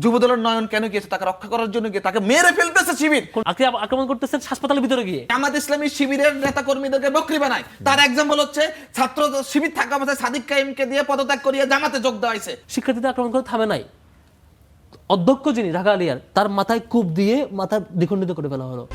যুবদলের নয়ন কেন গিয়েছে তাকে রক্ষা করার জন্য গিয়ে তাকে মেরে ফেলতেছে শিবির। আক্রমণ করতেছেন হাসপাতালের ভিতরে গিয়ে। জামাত ইসলামী শিবিরের নেতা কর্মীদেরকে বকরি বানায়। তার এক্সাম্পল হচ্ছে ছাত্র শিবির থাকা অবস্থায় সাদিক কাইমকে দিয়ে পদত্যাগ করিয়ে জামাতে যোগ দেওয়া হয়েছে। শিক্ষার্থীদের আক্রমণ করে থামে নাই। অধ্যক্ষ যিনি ঢাকা আলিয়ার, তার মাথায় কূপ দিয়ে মাথা দ্বিখণ্ডিত করে ফেলা হলো।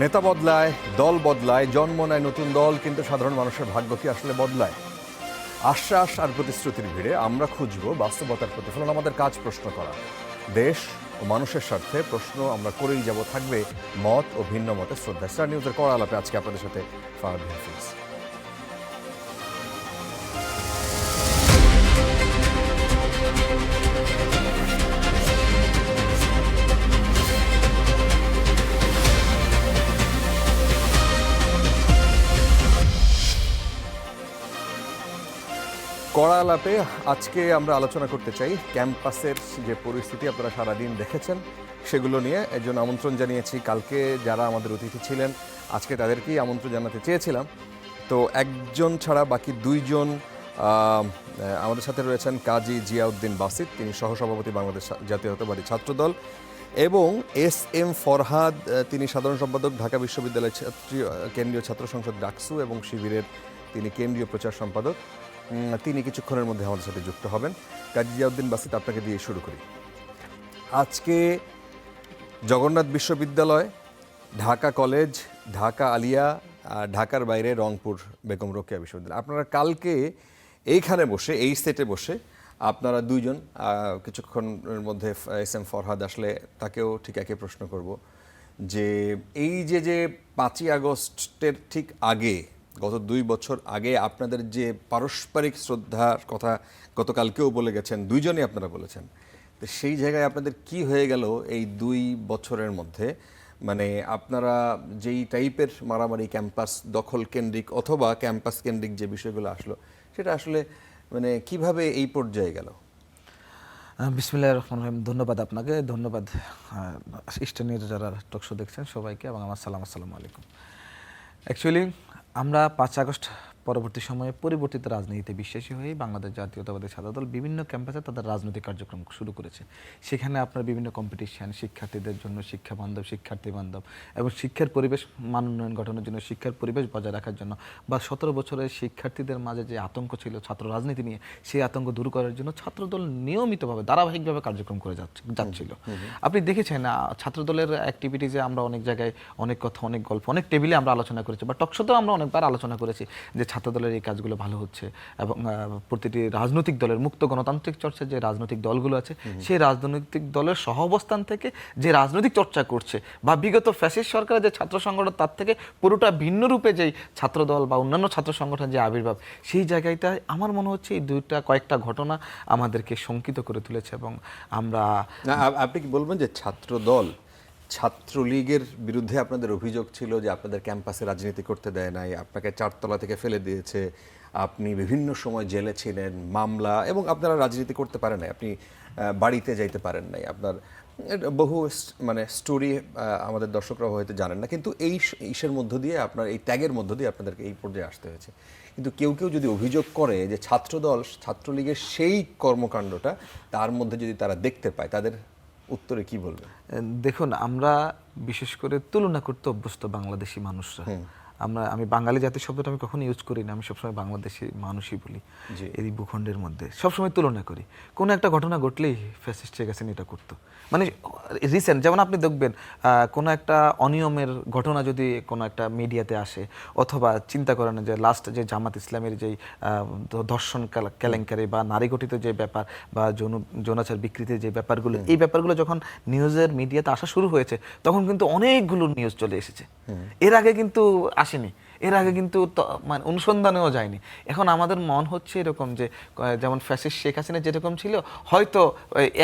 নেতা বদলায়, দল বদলায়, জন্ম নেয় নতুন দল, কিন্তু সাধারণ মানুষের ভাগ্য কি আসলে বদলায়? আশ্বাস আর প্রতিশ্রুতির ভিড়ে আমরা খুঁজব বাস্তবতার প্রতিফলন। আমাদের কাজ প্রশ্ন করা। দেশ ও মানুষের স্বার্থে প্রশ্ন আমরা করেই যাব। থাকবে মত ও ভিন্ন মতের শ্রদ্ধা। স্টার নিউজের কড়া আলাপে আজকে আপনাদের সাথে ফাহাদ হাফিজ। কড়া আলাপে আজকে আমরা আলোচনা করতে চাই ক্যাম্পাসের যে পরিস্থিতি আপনারা সারাদিন দেখেছেন সেগুলো নিয়ে। এর জন্য আমন্ত্রণ জানিয়েছি কালকে যারা আমাদের অতিথি ছিলেন, আজকে তাদেরকেই আমন্ত্রণ জানাতে চেয়েছিলাম। তো একজন ছাড়া বাকি দুইজন আমাদের সাথে রয়েছেন কাজী জিয়াউদ্দিন বাসিত, তিনি সহসভাপতি বাংলাদেশ জাতীয়তাবাদী ছাত্রদল, এবং এস এম ফরহাদ, তিনি সাধারণ সম্পাদক ঢাকা বিশ্ববিদ্যালয় কেন্দ্রীয় ছাত্র সংসদ ডাকসু এবং শিবিরের তিনি কেন্দ্রীয় প্রচার সম্পাদক। তিনি কিছুক্ষণের মধ্যে আমাদের সাথে যুক্ত হবেন। কাজী জিয়াউদ্দিন বাসিত, আপনাকে দিয়ে শুরু করি। আজকে জগন্নাথ বিশ্ববিদ্যালয়, ঢাকা কলেজ, ঢাকা আলিয়া, ঢাকার বাইরে রংপুর বেগম রোকেয়া বিশ্ববিদ্যালয়, আপনারা কালকে এইখানে বসে, এই সেটে বসে আপনারা দুইজন, কিছুক্ষণের মধ্যে এস এম ফরহাদ আসলে তাকেও ঠিক একই প্রশ্ন করব যে এই যে 5ই আগস্টের ঠিক আগে, গত 2 বছর আগে আপনাদের যে পারস্পরিক শ্রদ্ধার কথা গতকালকেও বলে গেছেন, দুইজনই আপনারা বলেছেন, তো সেই জায়গায় আপনাদের কি হয়ে গেল এই 2 বছরের মধ্যে? মানে আপনারা যেই টাইপের মারামারি, ক্যাম্পাস দখল কেন্দ্রিক অথবা ক্যাম্পাস কেন্দ্রিক যে বিষয়গুলো আসলো, সেটা আসলে মানে কিভাবে এই পর্যায়ে গেল? বিসমিল্লাহির রহমানির রহিম। ধন্যবাদ আপনাকে, ধন্যবাদ স্টার যারা টকশো দেখছেন সবাইকে, এবং আমার আসসালামু আলাইকুম। অ্যাকচুয়ালি আমরা 5 আগস্ট পরবর্তী সময়ে পরিবর্তিত রাজনীতিতে বিশ্বাসী হয়ে বাংলাদেশ জাতীয়তাবাদী ছাত্রদল বিভিন্ন ক্যাম্পাসে তাদের রাজনৈতিক কার্যক্রম শুরু করেছে। সেখানে আপনার বিভিন্ন কম্পিটিশন, শিক্ষার্থীদের জন্য শিক্ষা বান্ধব, শিক্ষার্থী বান্ধব এবং শিক্ষার পরিবেশ মান উন্নয়ন গঠনের জন্য, শিক্ষার পরিবেশ বজায় রাখার জন্য, বা 17 বছরের শিক্ষার্থীদের মাঝে যে আতঙ্ক ছিল ছাত্র রাজনীতি নিয়ে, সেই আতঙ্ক দূর করার জন্য ছাত্রদল নিয়মিতভাবে ধারাবাহিকভাবে কার্যক্রম করে যাচ্ছিল। আপনি দেখেছেন ছাত্রদলের অ্যাক্টিভিটিজে আমরা অনেক জায়গায় অনেক কথা, অনেক গল্প, অনেক টেবিলে আমরা আলোচনা করেছি, বা টকশোতেও আমরা অনেকবার আলোচনা করেছি যে ছাত্রদলের এই কাজগুলো ভালো হচ্ছে, এবং প্রতিটি রাজনৈতিক দলের মুক্ত গণতান্ত্রিক চর্চার যে রাজনৈতিক দলগুলো আছে, সেই রাজনৈতিক দলের সহাবস্থান থেকে যে রাজনৈতিক চর্চা করছে, বা বিগত ফ্যাসিস্ট সরকারের যে ছাত্র সংগঠন তার থেকে পুরোটা ভিন্ন রূপে যেই ছাত্রদল বা অন্যান্য ছাত্র সংগঠনের যে আবির্ভাব, সেই জায়গাটায় আমার মনে হচ্ছে এই কয়েকটা ঘটনা আমাদেরকে শঙ্কিত করে তুলেছে। এবং আমরা, আপনি কি বলবেন যে ছাত্রদল, ছাত্রলীগের বিরুদ্ধে আপনাদের অভিযোগ ছিল যে আপনাদের ক্যাম্পাসে রাজনীতি করতে দেয় নাই, আপনাকে 4 তলা থেকে ফেলে দিয়েছে, আপনি বিভিন্ন সময় জেলে ছিলেন, মামলা, এবং আপনারা রাজনীতি করতে পারেন নাই, আপনি বাড়িতে যাইতে পারেন নাই, আপনার বহু মানে স্টোরি আমাদের দর্শকরা হয়তো জানেন না, কিন্তু এই ইসের মধ্য দিয়ে, আপনার এই ট্যাগের মধ্য দিয়ে আপনাদেরকে এই পর্যায়ে আসতে হয়েছে। কিন্তু কেউ যদি অভিযোগ করে যে ছাত্রদল, ছাত্রলীগের সেই কর্মকাণ্ডটা তার মধ্যে যদি তারা দেখতে পায়, তাদের উত্তরে কি বলবেন? দেখুন, আমরা বিশেষ করে তুলনা করতে অভ্যস্ত বাংলাদেশি মানুষরা। আমি বাঙালি জাতি শব্দটা আমি কখনো ইউজ করি না, আমি সবসময় বাংলাদেশি মানুষই বলি। এই ভূখণ্ডের মধ্যে সবসময় তুলনা করি। কোনো একটা ঘটনা ঘটলেই ফ্যাসিস্ট ঠিক আছেন এটা করতো, মানে রিসেন্ট, যেমন আপনি দেখবেন কোনো একটা অনিয়মের ঘটনা যদি কোনো একটা মিডিয়াতে আসে, অথবা চিন্তা করেন যে লাস্ট যে জামাত ইসলামের যেই ধর্ষণ কেলেঙ্কারি বা নারী গঠিত যে ব্যাপার, বা যৌনাচার বিকৃতির যে ব্যাপারগুলো, এই ব্যাপারগুলো যখন নিউজের মিডিয়াতে আসা শুরু হয়েছে, তখন কিন্তু অনেকগুলো নিউজ চলে এসেছে। এর আগে কিন্তু আসেনি। এর আগে কিন্তু মানে অনুসন্ধানেও যায়নি। এখন আমাদের মন হচ্ছে এরকম যে যেমন ফ্যাসিস্ট শেখ হাসিনা যেরকম ছিল, হয়তো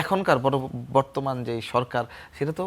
এখনকার বর্তমান যে সরকার সেটা তো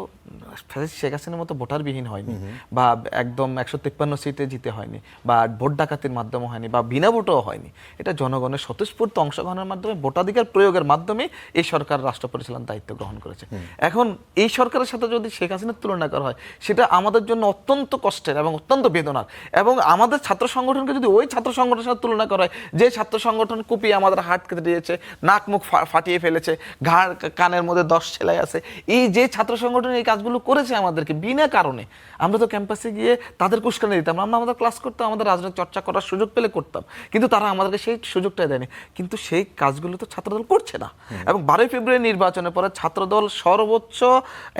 ফ্যাসিস্ট শেখ হাসিনার মতো ভোটারবিহীন হয়নি, বা একদম 153 সিটে জিতে হয়নি, বা ভোট ডাকাতির মাধ্যমে হয়নি, বা বিনা ভোটও হয়নি। এটা জনগণের স্বতঃস্ফূর্ত অংশগ্রহণের মাধ্যমে, ভোটাধিকার প্রয়োগের মাধ্যমে এই সরকার রাষ্ট্র পরিচালনার দায়িত্ব গ্রহণ করেছে। এখন এই সরকারের সাথে যদি শেখ হাসিনার তুলনা করা হয়, সেটা আমাদের জন্য অত্যন্ত কষ্টের এবং অত্যন্ত বেদনার। এবং আমাদের ছাত্র সংগঠনকে যদি ওই ছাত্র সংগঠনের সাথে তুলনা করা হয়, যে ছাত্র সংগঠন কুপিয়ে আমাদের হাত কেটে দিয়েছে, নাক মুখ ফাটিয়ে ফেলেছে, ঘাড় কানের মধ্যে 10 সেলাই আছে, এই যে ছাত্র সংগঠন এই কাজগুলো করেছে আমাদেরকে বিনা কারণে, আমরা তো ক্যাম্পাসে গিয়ে তাদের উস্কানি দিতাম, আমরা আমাদের ক্লাস করতাম, আমাদের রাজনৈতিক চর্চা করার সুযোগ পেলে করতাম, কিন্তু তারা আমাদেরকে সেই সুযোগটাই দেয়নি। কিন্তু সেই কাজগুলো তো ছাত্রদল করছে না। এবং 12 ফেব্রুয়ারি নির্বাচনের পরে ছাত্রদল সর্বোচ্চ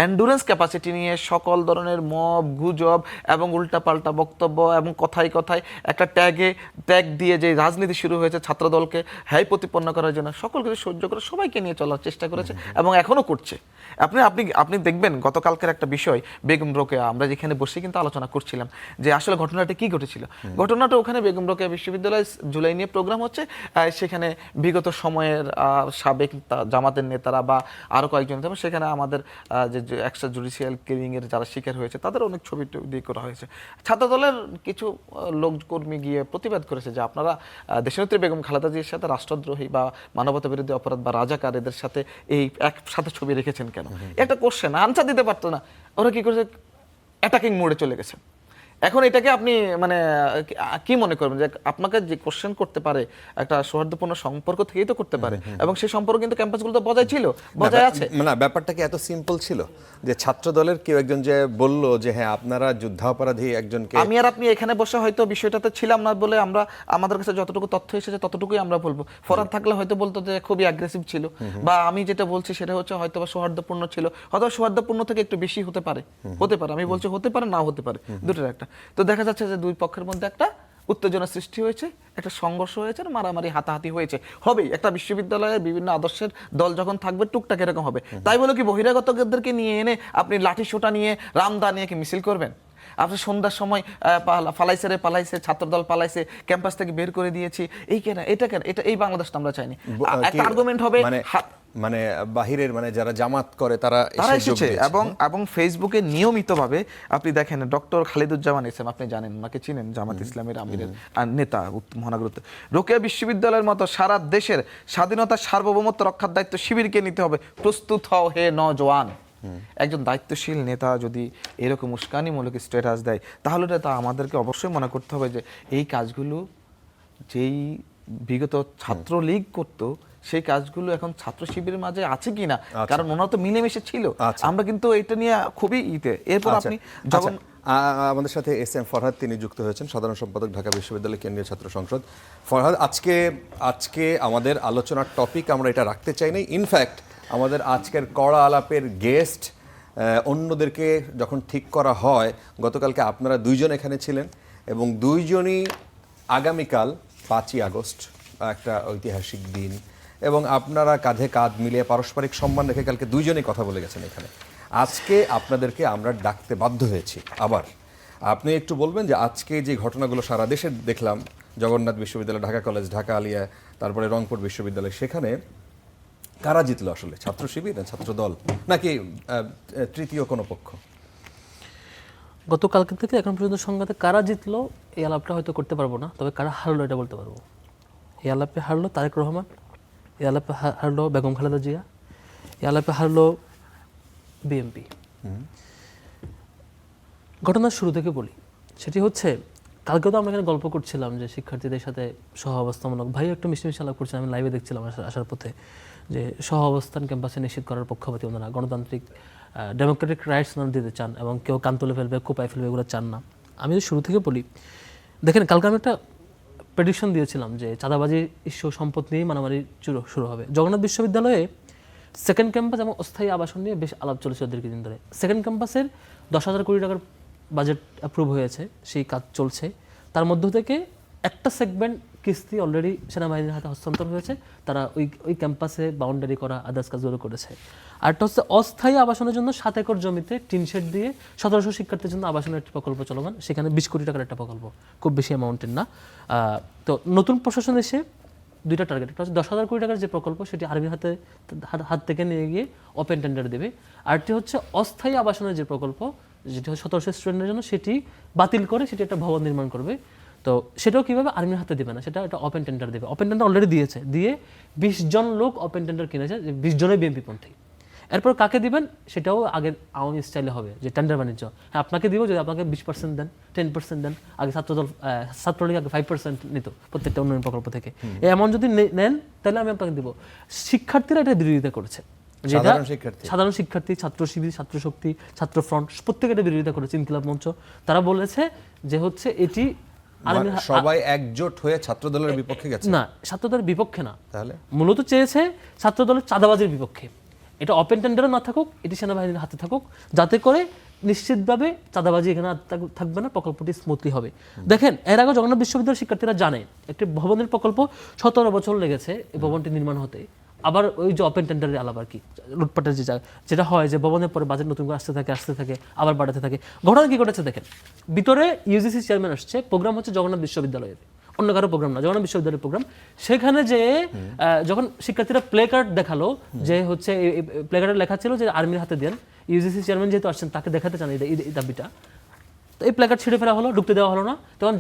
এন্ডুরেন্স ক্যাপাসিটি নিয়ে সকল ধরনের মব, গুজব এবং উল্টাপাল্টা বক্তব্য এবং কথায় কথায় একটা ট্যাগ দিয়ে যে রাজনীতি শুরু হয়েছে ছাত্রদলকে হ্যায় প্রতিপন্ন করার জন্য, সকল কিছু সহ্য করে সবাইকে নিয়ে চলার চেষ্টা করেছে এবং এখনো করছে। আপনি দেখবেন গতকালকের একটা বিষয়, বেগম রোকেয়া, আমরা যেখানে বসে কিন্তু আলোচনা করছিলাম যে আসলে ঘটনাটা কি ঘটেছিল। ঘটনাটা ওখানে বেগম রোকেয়া বিশ্ববিদ্যালয় জুলাই নিয়ে প্রোগ্রাম হচ্ছে, সেখানে বিগত সময়ের সাবেক জামাতের নেতারা বা আরো কয়েকজন, সেখানে আমাদের যে এক্সট্রা জুডিশিয়াল কিলিং এর যারা শিকার হয়েছে তাদের অনেক ছবি দিয়ে করা হয়েছে। ছাত্রদলের কিছু লোককর্মী গিয়ে প্রতিবাদ করেছে যে আপনারা দেশনেত্রী বেগম খালেদা জিয়ার সাথে রাষ্ট্রদ্রোহী বা মানবতা বিরোধী অপরাধ বা রাজাকার এদের সাথে এই একসাথে ছবি রেখেছেন কেন? একটা কোশ্চেন আনসার দিতে পারতো না, ওরা কি করেছে, অ্যাটাকিং মোডে চলে গেছে। এখন এটাকে আপনি মানে কি মনে করবেন যে আপনাকে যে কোশ্চেন করতে পারে একটা সৌহার্দ্যপূর্ণ সম্পর্ক থেকেই তো করতে পারে, এবং সেই সম্পর্ক কিন্তু ক্যাম্পাসগুলো তো বজায় ছিল, বজায় আছে। না, ব্যাপারটা কি এত সিম্পল ছিল যে ছাত্র দলের কেউ একজন যে বলল যে হ্যাঁ আপনারা যুদ্ধাপরাধী একজনকে, আমি আর আপনি এখানে বসে হয়তো বিষয়টাতে ছিলাম না বলে আমরা আমাদের কাছে যতটুকু তথ্য এসেছে ততটুকুই আমরা বলবো। ফরাদ থাকলে হয়তো বলতো যে খুবই অ্যাগ্রেসিভ ছিল, বা আমি যেটা বলছি সেটা হচ্ছে হয়তো বা সৌহার্দ্যপূর্ণ ছিল, হয়তো সৌহার্দ্যপূর্ণ থেকে একটু বেশি হতে পারে, আমি বলছি হতে পারে, না হতে পারে, দুটোর একটা। তো দেখা যাচ্ছে যে দুই পক্ষের মধ্যে একটা উত্তেজনা সৃষ্টি হয়েছে, একটা সংঘর্ষ হয়েছে, মারামারি হাতাহাতি হয়েছে, হবেই। একটা বিশ্ববিদ্যালয়ে বিভিন্ন আদর্শের দল যখন থাকবে টুকটাক এরকম হবে। তাই বলে কি বহিরাগতদেরকে নিয়ে এনে আপনি লাঠি সোটা নিয়ে রামদা নিয়ে কি মিছিল করবেন? আপনি সন্ধ্যার সময় পালাইছে ছাত্রদল পালাইছে, ক্যাম্পাস থেকে বের করে দিয়েছি, এই কেন, এটা কেন, এটা এই বাংলাদেশটা আমরা চাইনি। একটা আর্গুমেন্ট হবে মানে বাহিরের মানে যারা জামাত করে তারা এসেছে, এবং ফেসবুকে নিয়মিতভাবে আপনি দেখেন ডক্টর খালিদুজ্জামান ইসলাম, আপনি জানেন ওনাকে চিনেন, জামাত ইসলামের আমিরের নেতা, মহানগর রোকেয়া বিশ্ববিদ্যালয়ের মতো সারা দেশের স্বাধীনতা সার্বভৌমত্ব রক্ষার দায়িত্ব শিবিরকে নিতে হবে, প্রস্তুত হও হে নওজোয়ান। একজন দায়িত্বশীল নেতা যদি এরকম উস্কানিমূলক স্ট্যাটাস দেয়, তাহলে তা আমাদেরকে অবশ্যই মনে করতে হবে যে এই কাজগুলো যেই বিগত ছাত্রলীগ করতো সেই কাজগুলো এখন ছাত্র শিবিরের মাঝে আছে কিনা, কারণ ওনারা তো মিলেমিশে ছিল। আমরা কিন্তু এটা নিয়ে খুবই এরপর আপনি যখন আমাদের সাথে এস.এম. ফরহাদ, তিনি যুক্ত হয়েছেন, সাধারণ সম্পাদক, ঢাকা বিশ্ববিদ্যালয় কেন্দ্রীয় ছাত্র সংসদ। ফরহাদ, আজকে আমাদের আলোচনার টপিক আমরা এটা রাখতে চাই না। ইনফ্যাক্ট আমাদের আজকের কড়া আলাপের গেস্ট অন্যদেরকে যখন ঠিক করা হয়, গতকালকে আপনারা দুইজন এখানে ছিলেন এবং দুইজনই আগামীকাল 5ই আগস্ট একটা ঐতিহাসিক দিন, এবং আপনারা কাঁধে কাঁধ মিলিয়ে পারস্পরিক সম্মান রেখে কালকে দুইজনেই কথা বলে গেছেন এখানে। আজকে আপনাদেরকে আমরা ডাকতে বাধ্য হয়েছি। আবার আপনি একটু বলবেন যে আজকে যে ঘটনাগুলো সারা দেশে দেখলাম, জগন্নাথ বিশ্ববিদ্যালয়, ঢাকা কলেজ, ঢাকা আলিয়া, তারপরে রংপুর বিশ্ববিদ্যালয়, সেখানে কারা জিতলো আসলে? ছাত্র শিবির না ছাত্র দল, নাকি তৃতীয় কোনো পক্ষ? গতকালকে থেকে এখন পর্যন্ত সংঘাতে কারা জিতলো এই আলাপটা হয়তো করতে পারবো না, তবে কারা হারলো এটা বলতে পারবো। এই আলাপে হারলো তারেক রহমান, এই আলাপে হারলো বেগম খালেদা জিয়া, এই আলাপে হারলো বিএনপি। ঘটনার শুরু থেকে বলি, সেটি হচ্ছে কালকেও তো আমরা এখানে গল্প করছিলাম যে শিক্ষার্থীদের সাথে সহ অবস্থামূলক, ভাই একটু মিষ্টি আলাপ করছিলাম, আমি লাইভে দেখছিলাম আসার পথে, যে সহ অবস্থান ক্যাম্পাসে নিশ্চিত করার পক্ষপাতী ওনারা, গণতান্ত্রিক ডেমোক্রেটিক রাইটস ওনারা দিতে চান, এবং কেউ কান তুলে ফেলবে, কোপায় ফেলবে, এগুলো চান না। আমি যদি শুরু থেকে বলি, দেখেন কালকে আমি একটা প্রেডিকশন দিয়েছিলাম যে চাঁদাবাজি ইস্যু, সম্পদ নিয়েই মারামারি শুরু হবে। জগন্নাথ বিশ্ববিদ্যালয়ে সেকেন্ড ক্যাম্পাস এবং অস্থায়ী আবাসন নিয়ে বেশ আলাপ চলেছে দীর্ঘদিন ধরে। সেকেন্ড ক্যাম্পাসের 10,000 কোটি টাকার বাজেট অ্যাপ্রুভ হয়েছে, সেই কাজ চলছে। তার মধ্য থেকে একটা সেগমেন্ট কিস্তি অলরেডি সেনাবাহিনীর হাতে হস্তান্তর হয়েছে, তারা ওই ক্যাম্পাসে বাউন্ডারি করা আদার্স কাজগুলো করেছে। আরটা হচ্ছে অস্থায়ী আবাসনের জন্য 7 একর জমিতে টিন শেড দিয়ে 1700 শিক্ষার্থীর জন্য আবাসনের একটি প্রকল্প চলমান, সেখানে 20 কোটি টাকার একটা প্রকল্প, খুব বেশি অ্যামাউন্টের না। তো নতুন প্রশাসন এসে 2টা টার্গেট, একটা হচ্ছে 10,000 কোটি টাকার যে প্রকল্প সেটি আর্মির হাত থেকে নিয়ে গিয়ে ওপেন টেন্ডার দেবে। আরটি হচ্ছে অস্থায়ী আবাসনের যে প্রকল্প, যেটি হচ্ছে 1700 স্টুডেন্টের জন্য, সেটি বাতিল করে সেটি একটা ভবন নির্মাণ করবে। তো সেটাও কীভাবে, আর্মির হাতে দেবে না, সেটা একটা ওপেন টেন্ডার দেবে। ওপেন টেন্ডার অলরেডি দিয়েছে, দিয়ে 20 জন লোক ওপেন টেন্ডার কিনেছে, যে 20 জনের বিএনপিপন্থী। এরপর কাকে দিবেন সেটাও আগের আওয়ামী স্টাইলে হবে, যে টেন্ডার বাণিজ্য। হ্যাঁ, আপনাকে দিব যদি আপনাকে 20% দেন, 10% দেন। আগে ছাত্রলীগ আগে 5% নিত প্রত্যেকটা উন্নয়ন প্রকল্প থেকে। এই অ্যামাউন্ট যদি নেন তাহলে আমি আপনাকে দিব। শিক্ষার্থীরা এটা বিরোধিতা করেছে, যেটা সাধারণ শিক্ষার্থী, ছাত্র শিবির, ছাত্র শক্তি, ছাত্র ফ্রন্ট প্রত্যেকে এটা বিরোধিতা করেছে। ইনকিলাব মঞ্চ তারা বলেছে যে হচ্ছে এটি সবাই একজোট হয়ে ছাত্রদলের বিপক্ষে গেছে। না, ছাত্রদলের বিপক্ষে না, তাহলে মূলত চেয়েছে ছাত্রদলের চাঁদাবাজির বিপক্ষে। এটা ওপেন টেন্ডারও না থাকুক, এটি সেনাবাহিনীর হাতে থাকুক, যাতে করে নিশ্চিতভাবে চাঁদাবাজি এখানে থাকবে না, প্রকল্পটি স্মুথলি হবে। দেখেন, এর আগে জগন্নাথ বিশ্ববিদ্যালয়ের শিক্ষার্থীরা জানে একটি ভবনের প্রকল্প 17 বছর লেগেছে এই ভবনটি নির্মাণ হতে। আবার ওই যে ওপেন টেন্ডারের আলাপ আর কি, লুটপাটের যেটা হয়, যে ভবনের পরে বাজেট নতুন করে আসতে থাকে, আবার বাড়াতে থাকে। ঘটনা কি ঘটেছে দেখেন, ভিতরে ইউজিসি চেয়ারম্যান আসছে, প্রোগ্রাম হচ্ছে জগন্নাথ বিশ্ববিদ্যালয়ের, অন্য কারো প্রোগ্রাম না, জগন্নাথ বিশ্ববিদ্যালয়ের প্রোগ্রাম। সেখানে যে যখন শিক্ষার্থীরা প্লে কার্ড দেখালো, যে হচ্ছে প্লে কার্ডে লেখা ছিল যে আর্মির হাতে দেন, ইউজিসি চেয়ারম্যান যেহেতু আসছেন তাকে দেখাতে চান এই দাবিটা, তো এই প্ল্যাকার্ড ছিঁড়ে ফেলা হলো, ঢুকতে দেওয়া হলো না। তখন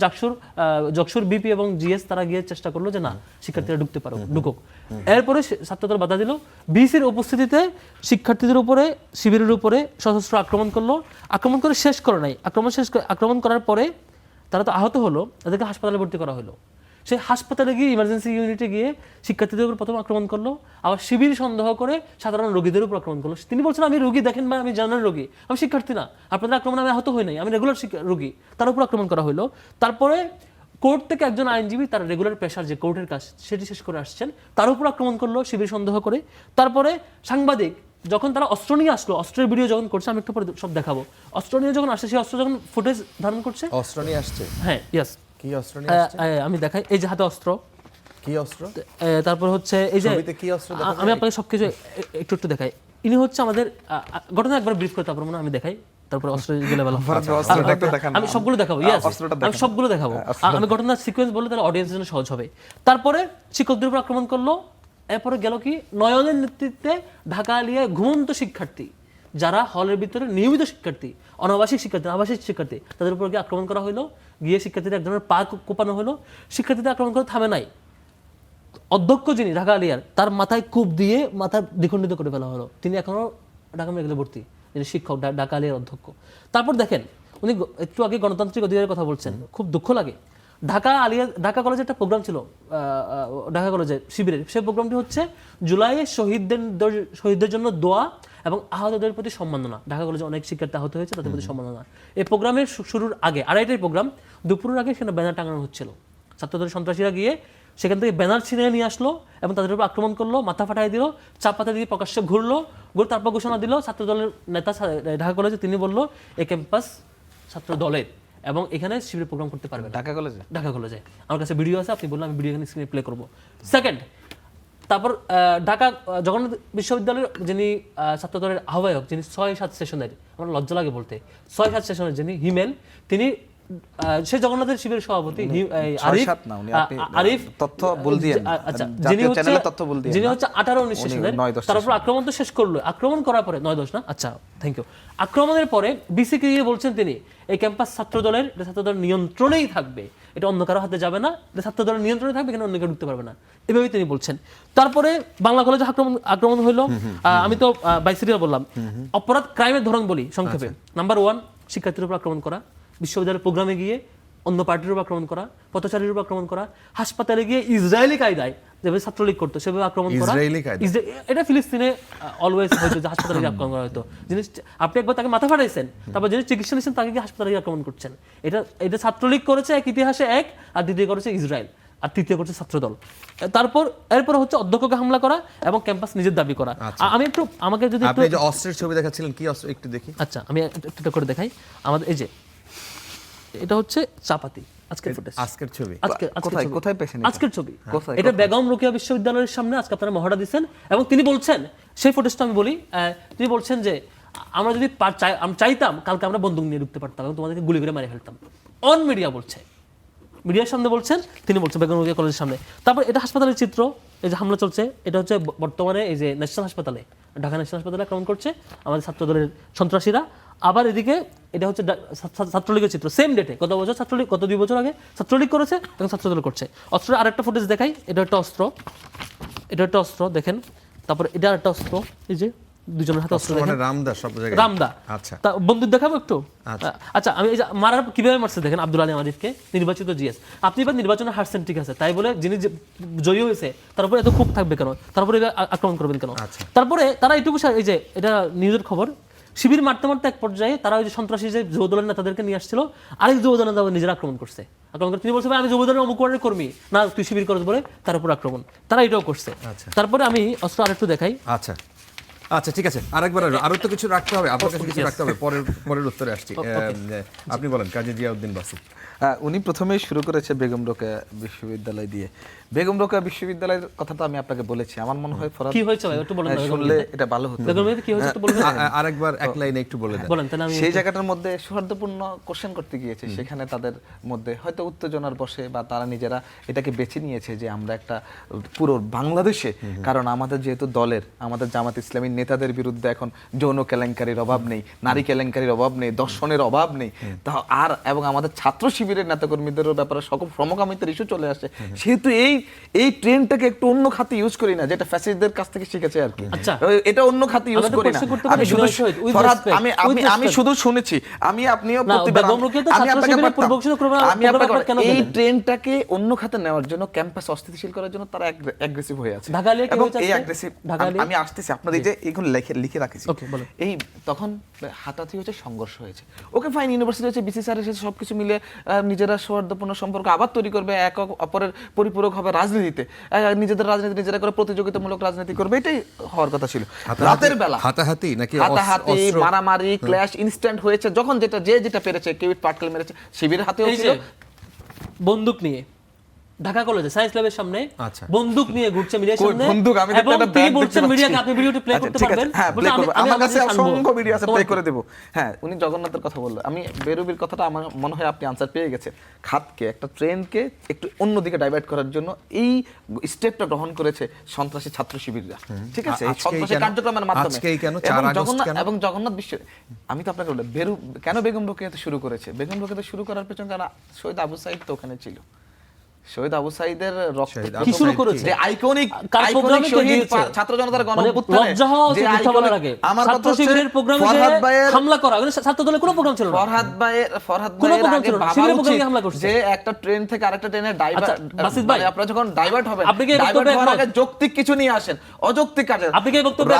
জকসুর বিপি এবং জিএস তারা গিয়ে চেষ্টা করলো যে না, শিক্ষার্থীরা ঢুকুক। এরপরে ছাত্রদল বাধা দিল, বিসির উপস্থিতিতে শিক্ষার্থীদের উপরে, শিবিরের উপরে সশস্ত্র আক্রমণ করে শেষ করে নাই। আক্রমণ করার পরে তারা তো আহত হলো, তাদেরকে হাসপাতালে ভর্তি করা হলো। সেই হাসপাতালে গিয়ে ইমার্জেন্সি ইউনিটে গিয়ে শিক্ষার্থীদের উপর প্রথম আক্রমণ করলো, আবার শিবির সন্দেহ করে সাধারণ রোগীদের উপর আক্রমণ করলো। তিনি বলছেন আমি রোগী, দেখেন ভাই আমি জেনারেল রোগী, আমি শিক্ষার্থী না, আপনাদের আক্রমণ আমি আহত হই নাই, আমি রেগুলার রোগী। তার উপর আক্রমণ করা হলো। তারপরে কোর্ট থেকে একজন আইনজীবী তার রেগুলার পেশার যে কোর্টের কাজ সেটি শেষ করে আসছেন, তার উপর আক্রমণ করলো শিবির সন্দেহ করে। তারপরে সাংবাদিক, যখন তারা অস্ত্র নিয়ে আসলো, অস্ত্রের ভিডিও যখন করছে, আমি একটু পরে সব দেখাবো, অস্ত্র নিয়ে যখন আসছে, সেই অস্ত্র যখন ফুটেজ ধারণ করছে, অস্ত্র নিয়ে আসছে, হ্যাঁ ইয়াস, কি অস্ত্র নিয়ে আসছে আমি দেখাই, এই যে হাতে অস্ত্র, কি অস্ত্র, তারপর হচ্ছে এই যে কি অস্ত্র, আমি আপনাকে সবকিছু একটু দেখাই। ইনি হচ্ছে আমাদের ঘটনা একবার ব্রিফ করে তারপর আমি দেখাই, তারপরে অস্ত্র গেলে বলা, আমি সবগুলো দেখাবো, আমি সবগুলো দেখাবো। আমি ঘটনার সিকোয়েন্স বললে তাহলে অডিয়েন্সের জন্য সহজ হবে। তারপরে শিক্ষকদের উপর আক্রমণ করলো। এরপরে গেল কি, নয়নের নেতৃত্বে ঢাকা আলিয়ায় ঘুমন্ত শিক্ষার্থী, যারা হলের ভিতরে নিয়মিত শিক্ষার্থী, আবাসিক শিক্ষার্থী, তাদের উপর গিয়ে আক্রমণ করা হলো। গিয়ে শিক্ষার্থীদের একজনের পা কোপানো হলো। শিক্ষার্থীদের আক্রমণ করে থামে নাই, অধ্যক্ষ যিনি ঢাকা আলিয়ার, তার মাথায় কূপ দিয়ে মাথা দ্বিখণ্ডিত করে ফেলা হলো। তিনি এখনো ঢাকা মেডিকেলে ভর্তি, যিনি শিক্ষক, ঢাকা আলিয়ার অধ্যক্ষ। তারপর দেখেন, উনি একটু আগে গণতান্ত্রিক অধিকারের কথা বলছেন, খুব দুঃখ লাগে। ঢাকা কলেজে একটা প্রোগ্রাম ছিল, ঢাকা কলেজে শিবিরের, সেই প্রোগ্রামটি হচ্ছে জুলাইয়ে শহীদদের জন্য দোয়া এবং আহতদের প্রতি সম্মাননা। ঢাকা কলেজে অনেক শিক্ষার্থী আহত হয়েছে, তাদের প্রতি সম্মাননা। এই প্রোগ্রামের শুরুর আগে, আড়াইটাই প্রোগ্রাম, দুপুরের আগে সেখানে ব্যানার টাঙানো হচ্ছিল। ছাত্রদের সন্ত্রাসীরা গিয়ে সেখান থেকে ব্যানার ছিনিয়ে নিয়ে আসলো এবং তাদের উপর আক্রমণ করলো, মাথা ফাটাই দিল, চাপাতা দিয়ে প্রকাশ্যে ঘুরলো, তারপর ঘোষণা দিল ছাত্রদলের নেতা ঢাকা কলেজে, তিনি বলল এই ক্যাম্পাস ছাত্র দলের এবং এখানে শিবির প্রোগ্রাম করতে পারবে ঢাকা কলেজে। আমার কাছে ভিডিও আছে, আপনি বললেন আমি ভিডিও এখানে স্ক্রিনে প্লে করবো। সেকেন্ড, তারপর ঢাকা জগন্নাথ বিশ্ববিদ্যালয়ের যিনি ছাত্রদলের আহ্বায়ক, যিনি 6-7 সেশনের, আমার লজ্জা লাগে বলতে, 6-7 সেশনের যিনি হিমেল, তিনি সে জগন্নাথের শিবিরের সভাপতি আরিফ, যিনি হচ্ছে 18-19 সেশনের, তার উপর আক্রমণ তো শেষ করলো। আক্রমণ করার পরে 9-10 না, আচ্ছা থ্যাংক ইউ। আক্রমণের পরে বিসিকে গিয়ে বলছেন তিনি, এই ক্যাম্পাস ছাত্রদলের, এটা ছাত্রদলের নিয়ন্ত্রণেই থাকবে, এটা অন্য কারো হাতে যাবে না, এটা ছাত্রদলের নিয়ন্ত্রণে থাকবে, এখানে অন্য কেউ ঢুকতে পারবে না, এভাবেই তিনি বলছেন। তারপরে বাংলা কলেজে আক্রমণ হইলো। আমি তো বাইসিরিয়াল বললাম। অপরাধ, ক্রাইমের ধরন বলি সংক্ষেপে। নাম্বার 1, শিক্ষার্থীর উপর আক্রমণ করা, বিশ্ববিদ্যালয়ের প্রোগ্রামে গিয়ে অন্য পার্টির উপর আক্রমণ করা, পথচারীর উপর আক্রমণ করা, হাসপাতালে গিয়ে ইসরায়েলি কায়দায় যেভাবে ছাত্রলীগ করতো সেভাবে আক্রমণ করা। এটা ফিলিস্তিনে অলওয়েজ হয়তো, যে হাসপাতালে গিয়ে আক্রমণ করা হতো। জিনিস আপনি একবার তাকে মাথা ফাটাইছেন, তারপর যিনি চিকিৎসা নিচ্ছেন তাকে গিয়ে হাসপাতালে গিয়ে আক্রমণ করছেন। এটা ছাত্রলীগ করেছে এক ইতিহাসে, আর দ্বিতীয় করেছে ইসরায়েল, আর তৃতীয় করছে ছাত্রদল। এরপর হচ্ছে অধ্যক্ষকে হামলা করা এবং ক্যাম্পাস নিজের দাবি করা। আমি একটু, আমাকে যদি আপনি যে অস্ত্রের ছবি দেখাচ্ছিলেন, কি অস্ত্র একটু দেখি। আচ্ছা, আমি একটু করে দেখাই। আমাদের এই যে এটা হচ্ছে চাপাতি, আজকের ফুটেজ, আজকের ছবি কোথায় কোথায় পেয়েছেন এটা? আজকের ছবি। কোথায়? এটা বেগম রোকেয়া বিশ্ববিদ্যালয়ের সামনে আজকে আপনারা মহড়া দিচ্ছেন এবং তিনি বলছেন, সেই ফুটেজটা আমি বলি, তিনি বলছেন যে আমরা যদি আমি চাইতাম কালকে আমরা বন্দুক নিয়ে ঢুকতে পারতাম এবং তোমাদেরকে গুলি করে মেরে ফেলতাম। অন মিডিয়া বলছে, মিডিয়ার সামনে বলছেন, তিনি বলছেন বেগম রোকেয়া কলেজের সামনে। তারপর এটা হাসপাতালের চিত্র, এই যে হামলা চলছে, এটা হচ্ছে বর্তমানে এই যে ন্যাশনাল হাসপাতালে, ঢাকা ন্যাশনাল হাসপাতালে আক্রমণ করছে আমাদের ছাত্রদলের সন্ত্রাসীরা। আবার এদিকে এটা হচ্ছে ছাত্রলীগের চিত্র, সেম ডেটে, গত 2 বছর আগে ছাত্রলীগ করেছে এবং ছাত্রদল করছে। অস্ত্রের আরেকটা ফুটেজ দেখাই, এটা একটা অস্ত্র, এটা একটা অস্ত্র দেখেন। তারপর এটা আরেকটা অস্ত্র, এই যে দুজনের হাতে অস্ত্র দেখেন, রামদা সব জায়গায় রামদা। আচ্ছা, তা বন্দুক দেখাবো একটু। আচ্ছা, আমি এই যে মারার কিভাবে মারছে দেখেন, আব্দুল আলী আমাদিফকে, নির্বাচিত জিএস। আপনি এবার নির্বাচনে হারছেন, ঠিক আছে, তাই বলে যিনি জয়ী হয়েছে তার উপরে এত ক্ষোভ থাকবে কেন, তারপরে আক্রমণ করবেন কেন? তারপরে তারা এইটুকু, এই যে এটা নিউজের খবর, শিবির মারতে মারতে এক পর্যায়ে তারা ওই যে সন্ত্রাসী যে যুবদলের নেতাদেরকে নিয়ে আসছিল, আরেক যুবদলের নেতা নিজেরা আক্রমণ করছে। আক্রমণ করে তিনি বলছে, আমি যুবদলের অমুক ওয়ার্ডের কর্মী, না তুই শিবির করছ বলে তার উপর আক্রমণ, তারা এটাও করছে। তারপরে আমি অস্ত্র আরেকটু দেখাই। আচ্ছা আচ্ছা, ঠিক আছে, আরেকবার আরো তো কিছু রাখতে হবে, আপনার কাছে কিছু রাখতে হবে, পরের উত্তরে আসছি। আপনি বলেন, কাজী জিয়াউদ্দিন বাসি। উনি প্রথমেই শুরু করেছে বেগম রোকেয়া বিশ্ববিদ্যালয় দিয়ে। বেগম রোকেয়া বিশ্ববিদ্যালয়ের কথা তো আমি আপনাকে বলেছি, আমার মনে হয় ফরহাদ কি হয়েছে ভাই একটু বলেন না, শুনলে এটা ভালো হতো। বেগম রোকেয়া কি হয়েছে একটু বলবেন? আরেকবার এক লাইনে একটু বলে দেন। বলেন তাহলে আমি। সেই জায়গাটার মধ্যে সৌহার্দ্যপূর্ণ কোশ্চেন করতে গিয়েছে, সেখানে তাদের মধ্যে হয়তো উত্তেজনার বসে বা তারা নিজেরা এটাকে বেছে নিয়েছে যে আমরা একটা পুরো বাংলাদেশে, কারণ আমাদের যেহেতু দলের, আমাদের জামাত ইসলামীর নেতাদের বিরুদ্ধে এখন যৌন কেলেঙ্কারির অভাব নেই, নারী কেলেঙ্কারির অভাব নেই, দর্শনের অভাব নেই, তা আর এবং আমাদের ছাত্র শিবিরের নেতাকর্মীদের ব্যাপারে সকল সমকামিতার ইস্যু চলে আসে, সেহেতু এই ট্রেন্ডটাকে একটু অন্য খাতে ইউজ করি না, যেটা ফ্যাসিস্টদের কাছ থেকে শিখেছে আর কি। আচ্ছা, এটা অন্য খাতে ইউজ করি না। আমি শুধু ফরহাদ, আমি শুধু শুনেছি, আমি আপনিও প্রতিবার আমি আপনাকে এই ট্রেন্ডটাকে অন্য খাতে নেওয়ার জন্য, ক্যাম্পাস অস্থিতিশীল করার জন্য তারা অ্যাগ্রেসিভ হয়ে আছে। এবং এই অ্যাগ্রেসিভ, আমি আসতেছি আপনাদের যে এইগুলো লিখে রাখিছি, এই তখন হাতাহাতি হয়েছে, সংঘর্ষ হয়েছে, ওকে ফাইন, ইউনিভার্সিটি হচ্ছে, বিসি স্যার এসেছে, সবকিছু মিলে নিজেরা সৌহার্দ্যপূর্ণ সম্পর্ক আবার তৈরি করবে, এক অপরের পরিপূরক হবে রাজনীতিতে, নিজেদের রাজনীতি নিজেরা করে প্রতিযোগিতামূলক রাজনীতি করবে, এটাই হওয়ার কথা ছিল। রাতের বেলা হাতাহাতি নাকি হাতাহাতি, মারামারি, ক্ল্যাশ ইনস্ট্যান্ট হয়েছে, যখন যেটা পেরেছে, কেউ পাটকেল মেরেছে, শিবিরের হাতেও ছিল বন্দুক নিয়ে ঢাকা কলেজে সায়েন্স ল্যাবের সামনে বন্দুক নিয়ে ঘুরছে মিডিয়ার সামনে, বন্দুক আমি এবং তিনি বলছেন মিডিয়াকে আপনি ভিডিওটি প্লে করতে পারবেন। হ্যাঁ, প্লে করব, আমার কাছে অসংখ্য ভিডিও আছে, প্লে করে দেব। হ্যাঁ, উনি জগন্নাথের কথা বললেন, আমি বেরুবির কথাটা আমার মনে হয় আপনি আনসার পেয়ে গেছেন। খাতকে, একটা ট্রেনকে একটু অন্যদিকে ডাইভার্ট করার জন্য এই স্টেপটা গ্রহণ করেছে সন্ত্রাসী ছাত্র শিবিররা, ঠিক আছে, এই সন্ত্রাসী কার্যক্রমের মাধ্যমে। এবং জগন্নাথ বিশ্ব, আমি তো আপনাকে বললাম কেন বেগম রোকেয়াতে শুরু করেছে, বেগম রোকেয়াতে শুরু করার পেছনে কারণ শহীদ আবু সাঈদ তো ওখানে ছিল। শহীদ আবু সাঈদের রক্ত কি শুরু করেছে, যে আইকনিক শহীদ ছাত্র জনতার গণঅভ্যুত্থানে যে আইকনিক আগে আমার ছাত্র শিবিরের প্রোগ্রামে ফরহাদ ভাইয়ের হামলা করা, ছাত্র দলের কোনো প্রোগ্রাম ছিল না, ফরহাদ ভাইয়ের আগে শিবিরের প্রোগ্রামে হামলা করছে, যে একটা ট্রেন থেকে আরেকটা ট্রেনে ডাইভার্ট, বাসিদ ভাই আপনারা যখন ডাইভার্ট হবে, ডাইভার্ট হওয়ার আগে যৌক্তিক কিছু নিয়ে আসেন, অযৌক্তিক কাজে আপনি কি বক্তব্য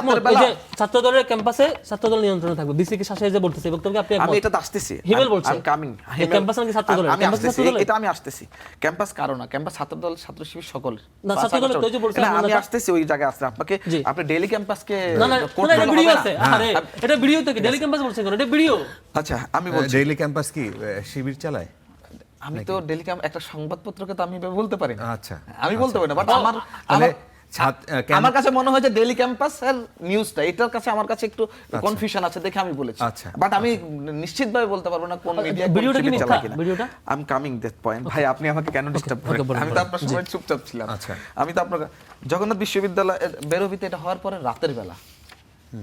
যে ছাত্র দলের ক্যাম্পাসে ছাত্র দল নিয়ন্ত্রণে থাকবে, বিসি কি শাসে যে বলতেছে বক্তব্য আপনি আমি এটা আসতেছি, হিমেল বলছে আমি কামিং, ক্যাম্পাস নাকি ছাত্র দলের, ক্যাম্পাস ছাত্র দলের, এটা আমি আসতেছি, ক্যাম্পাস কারণ না, ক্যাম্পাস ছাত্র দল, ছাত্র শিবির সকল না, ছাত্র দলের তো যে বলছেন আমি আসতেছি ওই জায়গায় আসতে, আপনাকে আপনি ডেইলি ক্যাম্পাসকে না এটা ভিডিও আছে, আরে এটা ভিডিও থেকে ডেইলি ক্যাম্পাস বলছেন কেন, এটা ভিডিও। আচ্ছা, আমি বলছি ডেইলি ক্যাম্পাস কি শিবির চালায়? আমি তো ডেইলি ক্যাম্প একটা সংবাদপত্রকে তো আমি বলতে পারি না। আচ্ছা, আমি বলতে পারি না, বাট আমার কাছে মনে হয় যে ডেইলি ক্যাম্পাসের নিউজটা, এটার কাছে আমার কাছে একটু কনফিউশন আছে দেখে আমি বলেছি, বাট আমি নিশ্চিতভাবে বলতে পারবো না কোন মিডিয়া ভিডিওটা কি মিথ্যা, ভিডিওটা I am coming that point. ভাই আপনি আমাকে কেন ডিস্টার্ব করেন, আমি তো আপনার সময় চুপচাপ ছিলাম। আমি তো আপনার জগন্নাথ বিশ্ববিদ্যালয়ের বেরোবিতে এটা হওয়ার পরে রাতের বেলা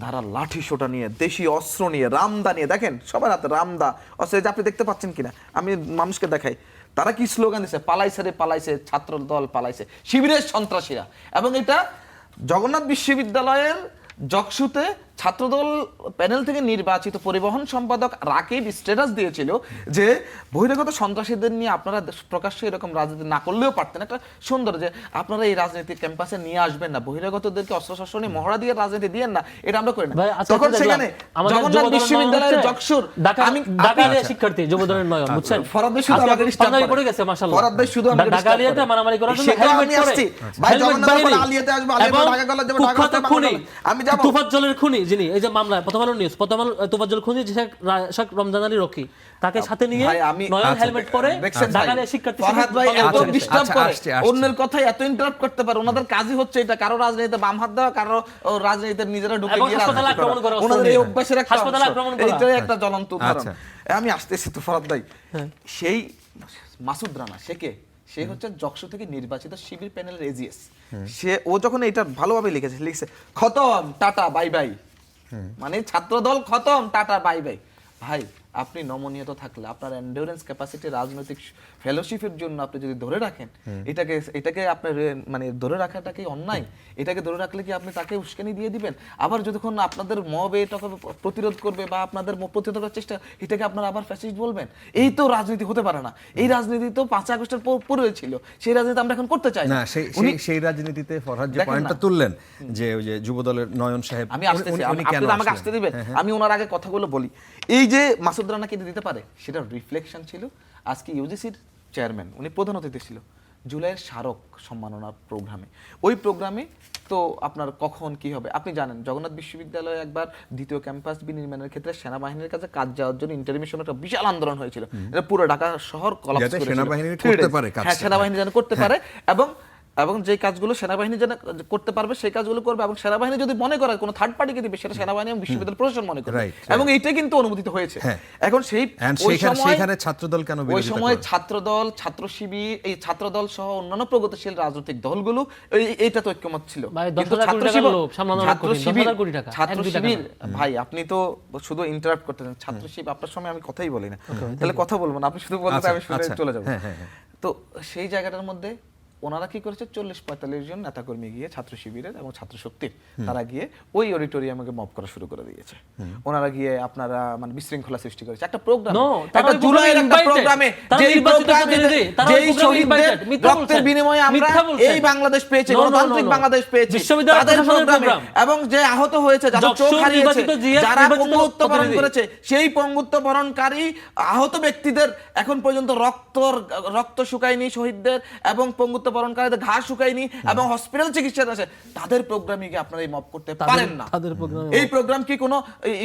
তারা লাঠি সোটা নিয়ে, দেশি অস্ত্র নিয়ে, রামদা নিয়ে, দেখেন সবার হাতে রামদা অস্ত্র, যে আপনি দেখতে পাচ্ছেন কিনা আমি মানুষকে দেখাই, তারা কি স্লোগান দিচ্ছে, পালাইছে রে পালাইছে, ছাত্র দল পালাইছে, শিবিরের সন্ত্রাসীরা। এবং এটা জগন্নাথ বিশ্ববিদ্যালয়ের জকসুতে ছাত্রদল প্যানেল থেকে নির্বাচিত পরিবহন সম্পাদক রাকিব স্ট্যাটাস দিয়েছিল যে বহিরাগত সন্ত্রাসীদের নিয়ে আপনারা প্রকাশ্যে এরকম রাজনীতি না করলেও পারতেন, একটা সুন্দর যে আপনারা এই রাজনীতি ক্যাম্পাসে নিয়ে আসবেন না, বহিরাগতদেরকে অস্ত্রশস্ত্র নিয়ে মহড়া দিয়ে রাজনীতি দিয়েন না, এটা আমরা করি না। তখন সেখানে জগন্নাথ বিশ্ববিদ্যালয়ের জকসুর ঢাকা শিক্ষার্থী যুবদলের নয়ন, বুঝছেন, ফরহাদ ভাই শুধু আমাকে ডিস্টার্ব করে গেছে, মাশাআল্লাহ, ফরহাদ ভাই শুধু আমাকে ঢাকা আলিয়াতে মারামারি করার জন্য হেলমেট পরে, ভাই জগন্নাথ আলিয়াতে আসবে, আলিয়াতে ঢাকা কলেজ যাবে, ঢাকা খুনি, আমি যাব তুফাজ্জলের খুনি যিনি এই যে মামলায় প্রথম আলো নিউজ, প্রথম আলো তোফাজ্জল খুঁজি শেখ রমজান আলী রকি, তাকে সাথে নিয়ে ভাই, আমি নয়ন হেলমেট পরে দেখছেন ভাই, ঢাকায় শিক্ষার্থী ফরহাদ ভাই এত ডিস্টার্ব আচ্ছা, করে, আসছে। অন্যের কথাই এত ইন্টারাপ্ট করতে পারে, ওনাদের কাজই হচ্ছে এটা, কারো রাজনীতিতে বাম হাত দেওয়া, কারো রাজনীতিতে নিজেরা ঢুকে এবং গিয়ে হাসপাতালে রাজনীতি আক্রমণ করা। করা, ওনাদের এই অস্ত্র অভ্যাসের একটা হাসপাতালে অংশ। আক্রমণ করা। এইটাই একটা জ্বলন্ত উদাহরণ। আচ্ছা। আমি আসতেছি তো ফরহাদ ভাই, সেই মাসুদ রানা সে হচ্ছে জকসু থেকে নির্বাচিত শিবির প্যানেলের এজিএস। ও যখন এটা ভালোভাবে লিখেছে খতম টাটা বাই বাই, মানে ছাত্রদল খতম টাটা বাই বাই। ভাই আপনি নমনীয়তা থাকলে, আপনার এন্ডুরেন্স ক্যাপাসিটি রাজনৈতিক ফেলোশিপের জন্য আপনি যদি ধরে রাখেন, এটাকে আপনার মানে ধরে রাখাটা কি অন্যায়? এটাকে ধরে রাখলে কি আপনি তাকে উস্কানি দিয়ে দিবেন? আবার যতক্ষণ আপনাদের মব এটাকে প্রতিরোধ করবে বা আপনাদের প্রতিরোধ করার চেষ্টা, এটাকে আপনারা আবার ফ্যাসিস্ট বলবেন? এই তো রাজনীতি হতে পারে না। এই রাজনীতি তো ৫ আগস্টের পরে ছিল, সেই রাজনীতি আমরা এখন করতে চাই না। সেই রাজনীতিতে ফরহাদ যে দেখেন পয়েন্টটা না। তুললেন, যে ওই যে যুবদলের নয়ন সাহেব, আমি আসতেছি, উনি কেন আপনি তো আমাকে আসলেন? আসতে দিবেন, আমি ওনার আগে কথাগুলো বলি। এই যে মাসুদ রানা কেটে দিতে পারে, সেটা রিফ্লেকশন ছিল আজকে ইউজিসির চেয়ারম্যান, উনি প্রধান অতিথি ছিল জুলাইয়ের স্মারক সম্মাননা প্রোগ্রামে। ওই প্রোগ্রামে তো আপনার কখন কি হবে আপনি জানেন, জগন্নাথ বিশ্ববিদ্যালয়ে একবার দ্বিতীয় ক্যাম্পাস বিনির্মাণের ক্ষেত্রে সেনাবাহিনীর কাছে কাজ যাওয়ার জন্য ইন্টারমিশন একটা বিশাল আন্দোলন হয়েছিল। এটা পুরো ঢাকা শহর কলাপস যাতে করেছিল। সেনাবাহিনী 3 করতে days। পারে কাজটা। হ্যাঁ, সেনাবাহিনী যেন করতে পারে, এবং যে কাজগুলো সেনাবাহিনী যেন করতে পারবে সেই কাজগুলো করবে, এবং সেনাবাহিনী যদি মনে করে কোনো থার্ড পার্টিকে দিবে, সেটা সেনাবাহিনী এবং বিশ্ববিদ্যালয় প্রশাসন মনে করবে, Right, এবং এইটাই কিন্তু অনুমোদিত হয়েছে। হ্যাঁ। এখন And ওই সময় সেখানে ছাত্রদল কেন ওই বিরোধিতা সময় করে? ছাত্রদল, ছাত্র শিবির, এই ছাত্রদল সহ অন্যান্য প্রগতিশীল রাজনৈতিক দলগুলো এইটা তো ঐক্যমত ছিল। ভাই, কিন্তু 10,000 কোটি টাকার লোভ সামলানো অনেক কঠিন, 10,000 কোটি টাকা, ছাত্র 1-2 টাকা শিবির না। ভাই আপনি তো শুধু ইন্টারাপ্ট করতেছেন। ছাত্র শিবির আপনার সময় আমি কথাই বলি না, তাহলে কথা বলবো না, আপনি শুধু বলতে আমি শুনে আচ্ছা। চলে যাবো। হ্যাঁ, হ্যাঁ, হ্যাঁ। তো সেই জায়গাটার মধ্যে ওনারা কি করেছে, 40-45 জন নেতাকর্মী গিয়ে ছাত্র শিবিরের এবং ছাত্র শক্তির, তারা গিয়ে ওই অডিটোরিয়ামকে মব করা শুরু করে দিয়েছে। ওনারা গিয়ে আপনারা মানে বিশৃঙ্খলা সৃষ্টি করেছে একটা প্রোগ্রাম, No, তারা একটা ওই জুলাইয়ের একটা invited। প্রোগ্রামে, তারা যেই নির্বাচিত প্রোগ্রামে প্রতিনিধি, তারা ওই যেই প্রোগ্রামে শহীদদের invited। মিথ্যা রক্তের বলছেন। বিনিময়ে আমরা মিথ্যা বলছেন। এই বাংলাদেশ পেয়েছি, No, no, no, গণতান্ত্রিক no। বাংলাদেশ পেয়েছি, বিশ্ববিদ্যালয় তাদের প্রশাসনের প্রোগ্রামে, program। এবং যে আহত হয়েছে, যারা যশোর চোখ হারিয়েছে, নির্বাচিত জিএস যারা নির্বাচিত পঙ্গুত্ব বরণ প্রতিনিধি। করেছে, সেই পঙ্গুত্ব বরণকারী আহত ব্যক্তিদের এখন পর্যন্ত রক্ত শুকায়নি শহীদদের, এবং পঙ্গুত্ব বরণকারীদের ঘা শুকায়নি, এবং হসপিটাল চিকিৎসা আছে, তাদের প্রোগ্রামে কি আপনারা এই মব করতে পারেন না? তাদের প্রোগ্রামে এই প্রোগ্রাম কি কোনো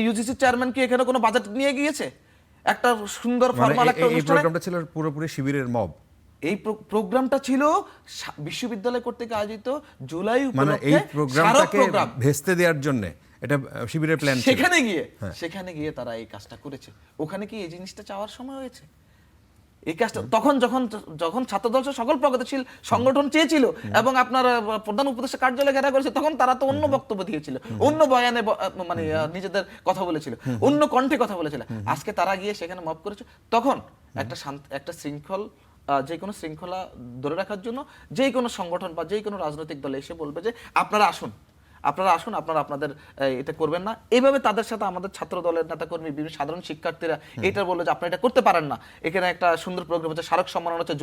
ইউজিসি চেয়ারম্যান কি এখানে কোনো বাজেট নিয়ে গিয়েছে? একটা সুন্দর মানে ফর্মাল একটা এই অনুষ্ঠানে প্রোগ্রামটা ছিল পুরোপুরি শিবিরের মব। এই প্রোগ্রামটা ছিল বিশ্ববিদ্যালয় কর্তৃক আয়োজিত জুলাই মানে এই উপলক্ষে স্মারক প্রোগ্রামটাকে প্রোগ্রাম। ভেস্তে দেওয়ার জন্য এটা শিবিরের প্ল্যান ছিল। সেখানে গিয়ে তারা এই কাজটা করেছে। ওখানে কি এই জিনিসটা চাওয়ার সময় হয়েছে? এই কাজটা যখন ছাত্রদল সকল প্রগতিশীল সংগঠন চেয়েছিল এবং আপনার প্রধান উপদেষ্টা কার্যালয় ঘেরা করেছে, তখন তারা তো অন্য বক্তব্য দিয়েছিল, অন্য বয়ানে মানে নিজেদের কথা বলেছিল, অন্য কণ্ঠে কথা বলেছিল। আজকে তারা গিয়ে সেখানে মব করেছে। তখন একটা শৃঙ্খল, যে কোনো শৃঙ্খলা ধরে রাখার জন্য যে কোনো সংগঠন বা যে কোনো রাজনৈতিক দল এসে বলবে যে আপনারা আসুন, আপনারা আপনাদের এটা করবেন না, এইভাবে তাদের সাথে আমাদের ছাত্র দলের নেতাকর্মী, বিভিন্ন সাধারণ শিক্ষার্থীরা এটা বললো যে আপনারা এটা করতে পারেন না। এখানে একটা সুন্দর প্রোগ্রাম হচ্ছে, স্মারক সম্মাননা হচ্ছে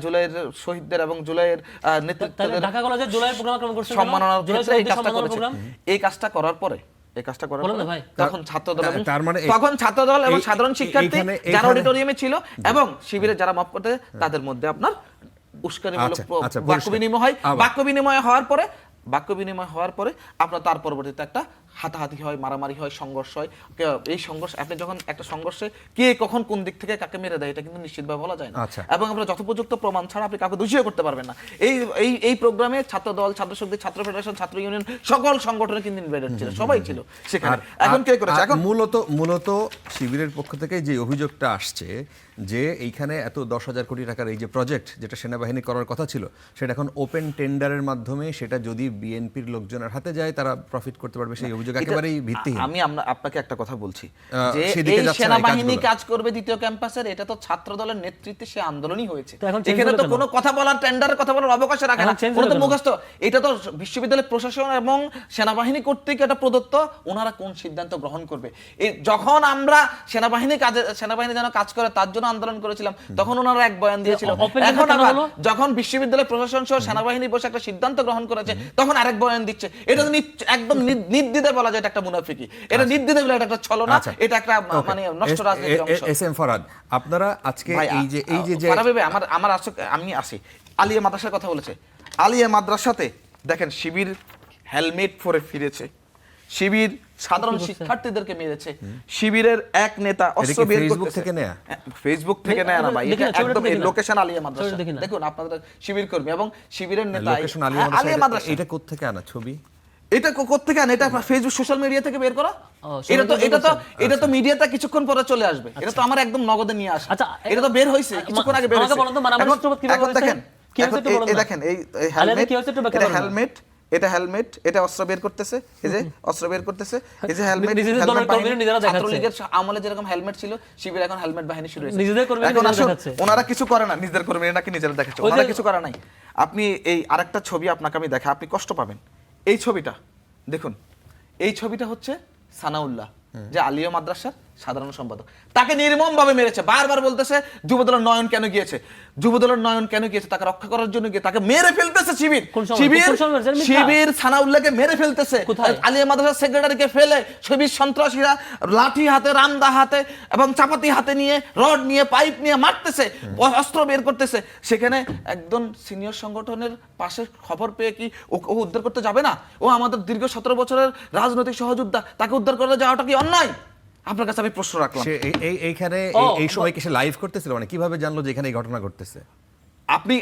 জুলাইয়ের শহীদদের এবং জুলাইয়ের নেতৃত্বদের ঢাকা কলেজে জুলাই প্রোগ্রাম করছেন, সম্মাননার জুলাই ক্ষেত্রে এই কাজটা সম্মাননা করেছে। প্রোগ্রাম। এই কাজটা করার পরে তখন ছাত্রদল এবং সাধারণ শিক্ষার্থী যারা অডিটোরিয়ামে ছিল এবং শিবিরে যারা মব করতে, তাদের মধ্যে আপনার উস্কানিমূলক বাক্য বিনিময় হওয়ার পরে আপনার তার পরবর্তীতে একটা হাতাহাতি হয়, মারামারি হয়, সংঘর্ষ হয়। এই সংঘর্ষ, আপনি যখন একটা সংঘর্ষে কে কখন কোন দিক থেকে কাকে মেরে দেয় এটা কিন্তু নিশ্চিতভাবে বলা যায় না, এবং আপনার যথোপযুক্ত প্রমাণ ছাড়া আপনি কাউকে দোষীও করতে পারবেন না। এই প্রোগ্রামে ছাত্রদল, ছাত্র শক্তি, ছাত্র ফেডারেশন, ছাত্র ইউনিয়ন সকল সংগঠনের কিন্তু ইনভাইটেড ছিল, সবাই ছিল সেখানে। এখন কে করেছে? এখন মূলত শিবিরের পক্ষ থেকে যে অভিযোগটা আসছে যে এইখানে এত 10,000 কোটি টাকার এই যে প্রজেক্ট, যেটা সেনাবাহিনী করার কথা ছিল, সেটা এখন ওপেন টেন্ডারের মাধ্যমে, সেটা যদি বিএনপির লোকজনের হাতে যায় তারা প্রফিট করতে পারবে, সেই অভিযোগ একেবারেই ভিত্তিহীন। আমি আপনাকে একটা কথা বলছি যে এই সেনাবাহিনী কাজ করবে দ্বিতীয় ক্যাম্পাসের, এটা তো ছাত্র দলের নেতৃত্বে সে আন্দোলনই হয়েছে। এখানে তো কোনো কথা বলার, টেন্ডারের কথা বলার অবকাশ রাখে না, কোনো তো মুখস্থ। এটা তো বিশ্ববিদ্যালয় প্রশাসন এবং সেনাবাহিনী কর্তৃক এটা প্রদত্ত, ওনারা কোন সিদ্ধান্ত গ্রহণ করবে। যখন আমরা সেনাবাহিনী যেন কাজ করে তার জন্য আন্দোলন করেছিলাম, তখন ওনারা এক বয়ান দিয়েছিল। এখন আবার যখন বিশ্ববিদ্যালয় প্রশাসন সহ সেনাবাহিনী বসে একটা সিদ্ধান্ত গ্রহণ করেছে, তখন আরেক বয়ান দিচ্ছে। এটা একদম নির্দ্বিধায় বলা যায় এটা একটা মুনাফিকি, এটা নির্দ্বিধায় বলা একটা ছলনা, এটা একটা মানে নষ্ট রাজনীতির অংশ। এস এম ফরহাদ, আপনারা আজকে আমি আসি আলিয়া মাদ্রাসার কথা বলেছে। আলিয়া মাদ্রাসাতে দেখেন শিবির হেলমেট পরে ফিরেছে, শিবির সাধারণ শিক্ষার্থীদেরকে মেরেছে। শিবিরের এক নেতা অস্ত্র বের ফেসবুক করতেছে। থেকে নেয়া? ফেসবুক থেকে নেয়া না ভাই, দেখি এটা না, ছবিটা একদম দেখি না। লোকেশন আলিয়া মাদ্রাসা। ছবিটা দেখি না। দেখুন আপনাদের শিবির কর্মী এবং শিবিরের নেতা লোকেশন হ্যাঁ, আলিয়া মাদ্রাসা। এটা কোত্থেকে আনা ছবি? এটা কোত্থেকে আনে? এটা ফেসবুক সোশ্যাল মিডিয়া থেকে বের করা। সোশ্যাল এটা তো মিডিয়া এটা তো মিডিয়াতে কিছুক্ষণ পরে চলে আসবে। এটা তো আমার একদম নগদে নিয়ে আসে। আচ্ছা, এটা তো বের হইছে কিছুক্ষণ আগে বের আমাকে হইছে। বলুন তো মারামারি সূত্রপাত কিভাবে এখন হয়েছে? দেখেন, কি হয়েছে একটু বলুন এই না। দেখেন এই আলিয়াদের হেলমেট, কি হয়েছে একটু ব্যাখ্যা এটা করুন না। হেলমেট, এটা হেলমেট, এটা অস্ত্র বের করতেছে, এই যে অস্ত্র বের করতেছে, এই যে হেলমেট। নিজেদের দলের কর্মীরা নিজেরা দেখাচ্ছে। ছাত্রলীগের আমলে যেরকম হেলমেট ছিল, শিবির এখন হেলমেট বাহিনী শুরু হয়েছে। নিজেদের কর্মীরা এখন নিজেরা আসুন, দেখাচ্ছে। ওনারা কিছু করে না, নিজেদের কর্মীরা নাকি নিজেরা দেখাচ্ছে, ওই যে- ওনারা কিছু করে নাই। আপনি এই আরেকটা ছবি আপনাকে আমি দেখা, আপনি কষ্ট পাবেন। এই ছবিটা দেখুন, এই ছবিটা হচ্ছে সানাউল্লাহ, যে আলিয়া মাদ্রাসার সাধারণ সম্পাদক। তাকে নির্মম ভাবে মেরেছে। বারবার বলতেছে যুবদলের নয়ন কেন গিয়েছে, যুবদলের নয়ন কেন গিয়েছে, তাকে রক্ষা করার জন্য গিয়ে তাকে মেরে ফেলতেছে শিবির। কোন সময়? শিবির কোন সময় মেরেছে? মিথ্যা। শিবির সানাউল্লাহকে মেরে ফেলতেছে। কোথায়? আলিয়া মাদ্রাসার সেক্রেটারিকে ফেলে শিবির সন্ত্রাসীরা লাঠি হাতে, রামদা হাতে এবং চাপাতি হাতে নিয়ে, রড নিয়ে, পাইপ নিয়ে মারতেছে, অস্ত্র বের করতেছে। সেখানে একজন সিনিয়র সংগঠনের পাশে খবর পেয়ে কি ও উদ্ধার করতে যাবে না? ও আমাদের দীর্ঘ 17 বছরের রাজনৈতিক সহযোদ্ধা, তাকে উদ্ধার করে যাওয়াটা কি অন্যায়? আপনার কাছে আমি প্রশ্ন রাখলাম। সে এইখানে এই সময় কি সে লাইভ করতেছিল? মানে কিভাবে জানলো যে এখানে এই ঘটনা ঘটতেছে? আপনি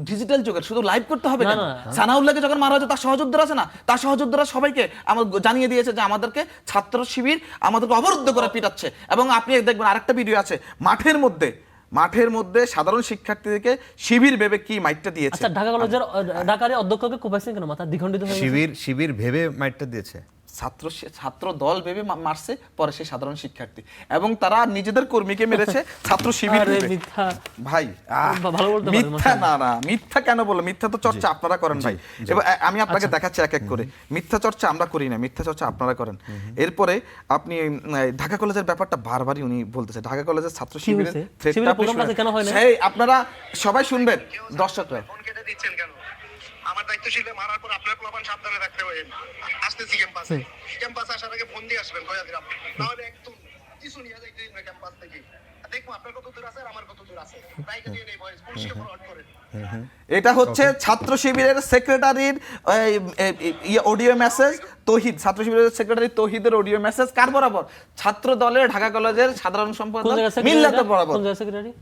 ডিজিটাল যুগের শুধু লাইভ করতে হবে না, কেন? না। সানাউল্লাহকে যখন মারা হয়েছে তার সহযোদ্ধারা আছে না, তার সহযোদ্ধারা সবাইকে আমার জানিয়ে দিয়েছে যে আমাদেরকে ছাত্র শিবির আমাদেরকে অবরুদ্ধ করে পিটাচ্ছে। এবং আপনি দেখবেন আরেকটা ভিডিও আছে, মাঠের মধ্যে সাধারণ শিক্ষার্থীদেরকে শিবির ভেবে কি মাইটটা দিয়েছে। আচ্ছা, ঢাকা কলেজের ঢাকার অধ্যক্ষকে কোপাইছেন কেন? মাথা দ্বিখণ্ডিত হয়ে গেছে। শিবির ভেবে মাইটটা দিয়েছে। ছাত্র দল ভেবে মারছে, পরে সে সাধারণ শিক্ষার্থী, এবং তারা নিজেদের কর্মীকে মেরেছে ছাত্র শিবির আরে ভেবে। মিথ্যা। ভাই ভালো বলতে পারেন, মিথ্যা না, মিথ্যা কেন বলো? মিথ্যা তো চর্চা আপনারা করেন ভাই। এবার আমি আপনাকে দেখাচ্ছি এক এক করে। মিথ্যা চর্চা আমরা করি না, মিথ্যা চর্চা আপনারা করেন। এরপরে আপনি ঢাকা কলেজের ব্যাপারটা বারবারই উনি বলতেছে, ঢাকা কলেজের ছাত্র শিবিরের হয়েছে? threat টা শিবিরের আপনি program শুনেন। কেন হয় না? সেই আপনারা সবাই শুনবেন, দর্শকরা। ফোন কেটে দিচ্ছেন কেন? আমার দায়িত্বশীলে মারার পর আপনার প্লাবান সাবধানে থাকতে হবে। আসতেছি ক্যাম্পাসে, ক্যাম্পাসে আসার আগে ফোন দিয়ে আসবেন, কয়া দিলাম। তাহলে একদম কিছু নিয়ে যাইতে দিন না ক্যাম্পাস থেকে। দেখবো আপনার কত দূর আছে আর আমার কত দূর আছে। তাই দিয়ে নেই ভয়েস, পুলিশকে ফরওয়ার্ড করেন। এটা হচ্ছে ছাত্র শিবিরের সেক্রেটারির অডিও মেসেজ, তৌহিদ, ছাত্র শিবিরের সেক্রেটারি তৌহিদের অডিও মেসেজ কার বরাবর? ছাত্র দলের ঢাকা কলেজের সাধারণ কোন সম্পাদক জায়গায় মিল্লাতের সেক্রেটারি? বরাবর। কোন জায়গায় সেক্রেটারি?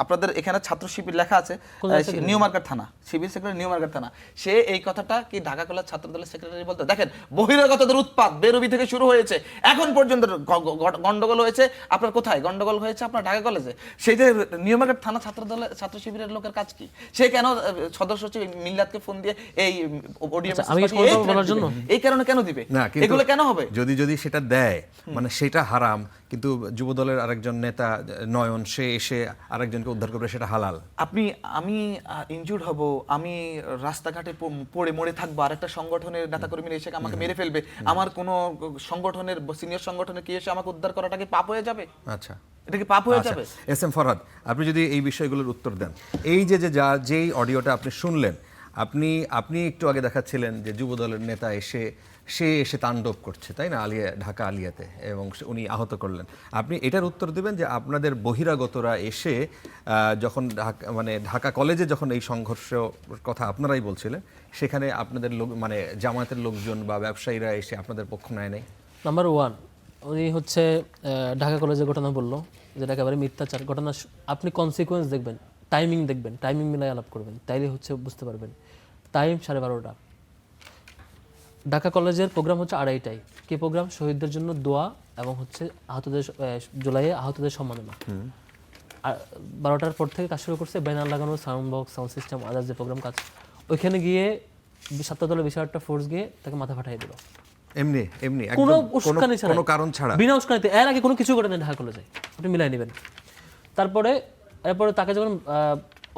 আপনাদের এখানে ছাত্র শিবির লেখা আছে, কোন জায়গায় secretary? নিউ মার্কেট থানা, শিবির সেক্রেটারি নিউ মার্কেট থানা। সে এই কথাটা কি ঢাকা কলেজ ছাত্র দলের সেক্রেটারি বলতে? দেখেন বহিরাগতদের উৎপাত বেরুবি থেকে শুরু হয়েছে, এখন পর্যন্ত গন্ডগোল হয়েছে আপনার কোথায়? গন্ডগোল হয়েছে আপনার ঢাকা কলেজে। সেই যে নিউ মার্কেট থানা ছাত্র দলের ছাত্র শিবিরের লোকের কাজ কি? সে কেন সদস্য সচিব মিল্লাতকে ফোন দিয়ে এই অডিও আচ্ছা, আমি কি বলার জন্য? এই কারণে কেন দিবে? না, কিন্তু এগুলো কেন হবে? যদি সেটা দেয়, মানে সেটা হারাম, কিন্তু যুবদলের আরেকজন নেতা নয়ন সে এসে আরেকজনকে উদ্ধার করবে, সেটা হালাল। আমি ইনজুর্ড হব, আমি রাস্তাঘাটে পড়ে মরে থাকবো, আর একটা সংগঠনের নেতাকর্মীরা এসে আমাকে মেরে ফেলবে, আমার কোনো সংগঠনের সিনিয়র সংগঠনের কি এসে আমাকে উদ্ধার করাটা কি পাপ হয়ে যাবে? আচ্ছা, এটা কি পাপ হয়ে যাবে? এস এম ফরহাদ, আপনি যদি এই বিষয়গুলোর উত্তর দেন। এই যেই অডিওটা আপনি শুনলেন, আপনি একটু আগে দেখাচ্ছিলেন যে যুবদলের নেতা এসে তাণ্ডব করছে, তাই না, ঢাকা আলিয়াতে, এবং উনি আহত করলেন। আপনি এটার উত্তর দিবেন যে আপনাদের বহিরাগতরা এসে যখন ঢাকা কলেজে যখন এই সংঘর্ষ কথা আপনারাই বলছিলেন, সেখানে আপনাদের লোক মানে জামায়াতের লোকজন বা ব্যবসায়ীরা এসে আপনাদের পক্ষ নেয় নাই? নাম্বার 1, উনি হচ্ছে ঢাকা কলেজের ঘটনা বললো, যেটা একেবারে মিথ্যাচার ঘটনা। আপনি কনসিকুয়েন্স দেখবেন, টাইমিং মিলাই আলাপ করবেন, তাইলে হচ্ছে বুঝতে পারবেন। টাইম 12:30। ঢাকা কলেজের প্রোগ্রাম হচ্ছে 2:30টায়। কি প্রোগ্রাম? শহীদদের জন্য দোয়া এবং হচ্ছে জুলাইয়ে আহতদের সম্মাননা। আর 12টার পর থেকে কাজ শুরু করছে, ব্যানার লাগানো, sound box, sound system, others যে প্রোগ্রাম কাজ। ওইখানে গিয়ে ছাত্র দলের বিশাল একটা ফোর্স গিয়ে তাকে মাথা ফাটাই দিল, এমনি কোনো একদম উস্কানি ছাড়া, কোনো কারণ ছাড়া, বিনা উস্কানিতে। এর আগে কোনো কিছু করে নেই ঢাকা কলেজে, আপনি মিলাই নেবেন। এরপরে তাকে যখন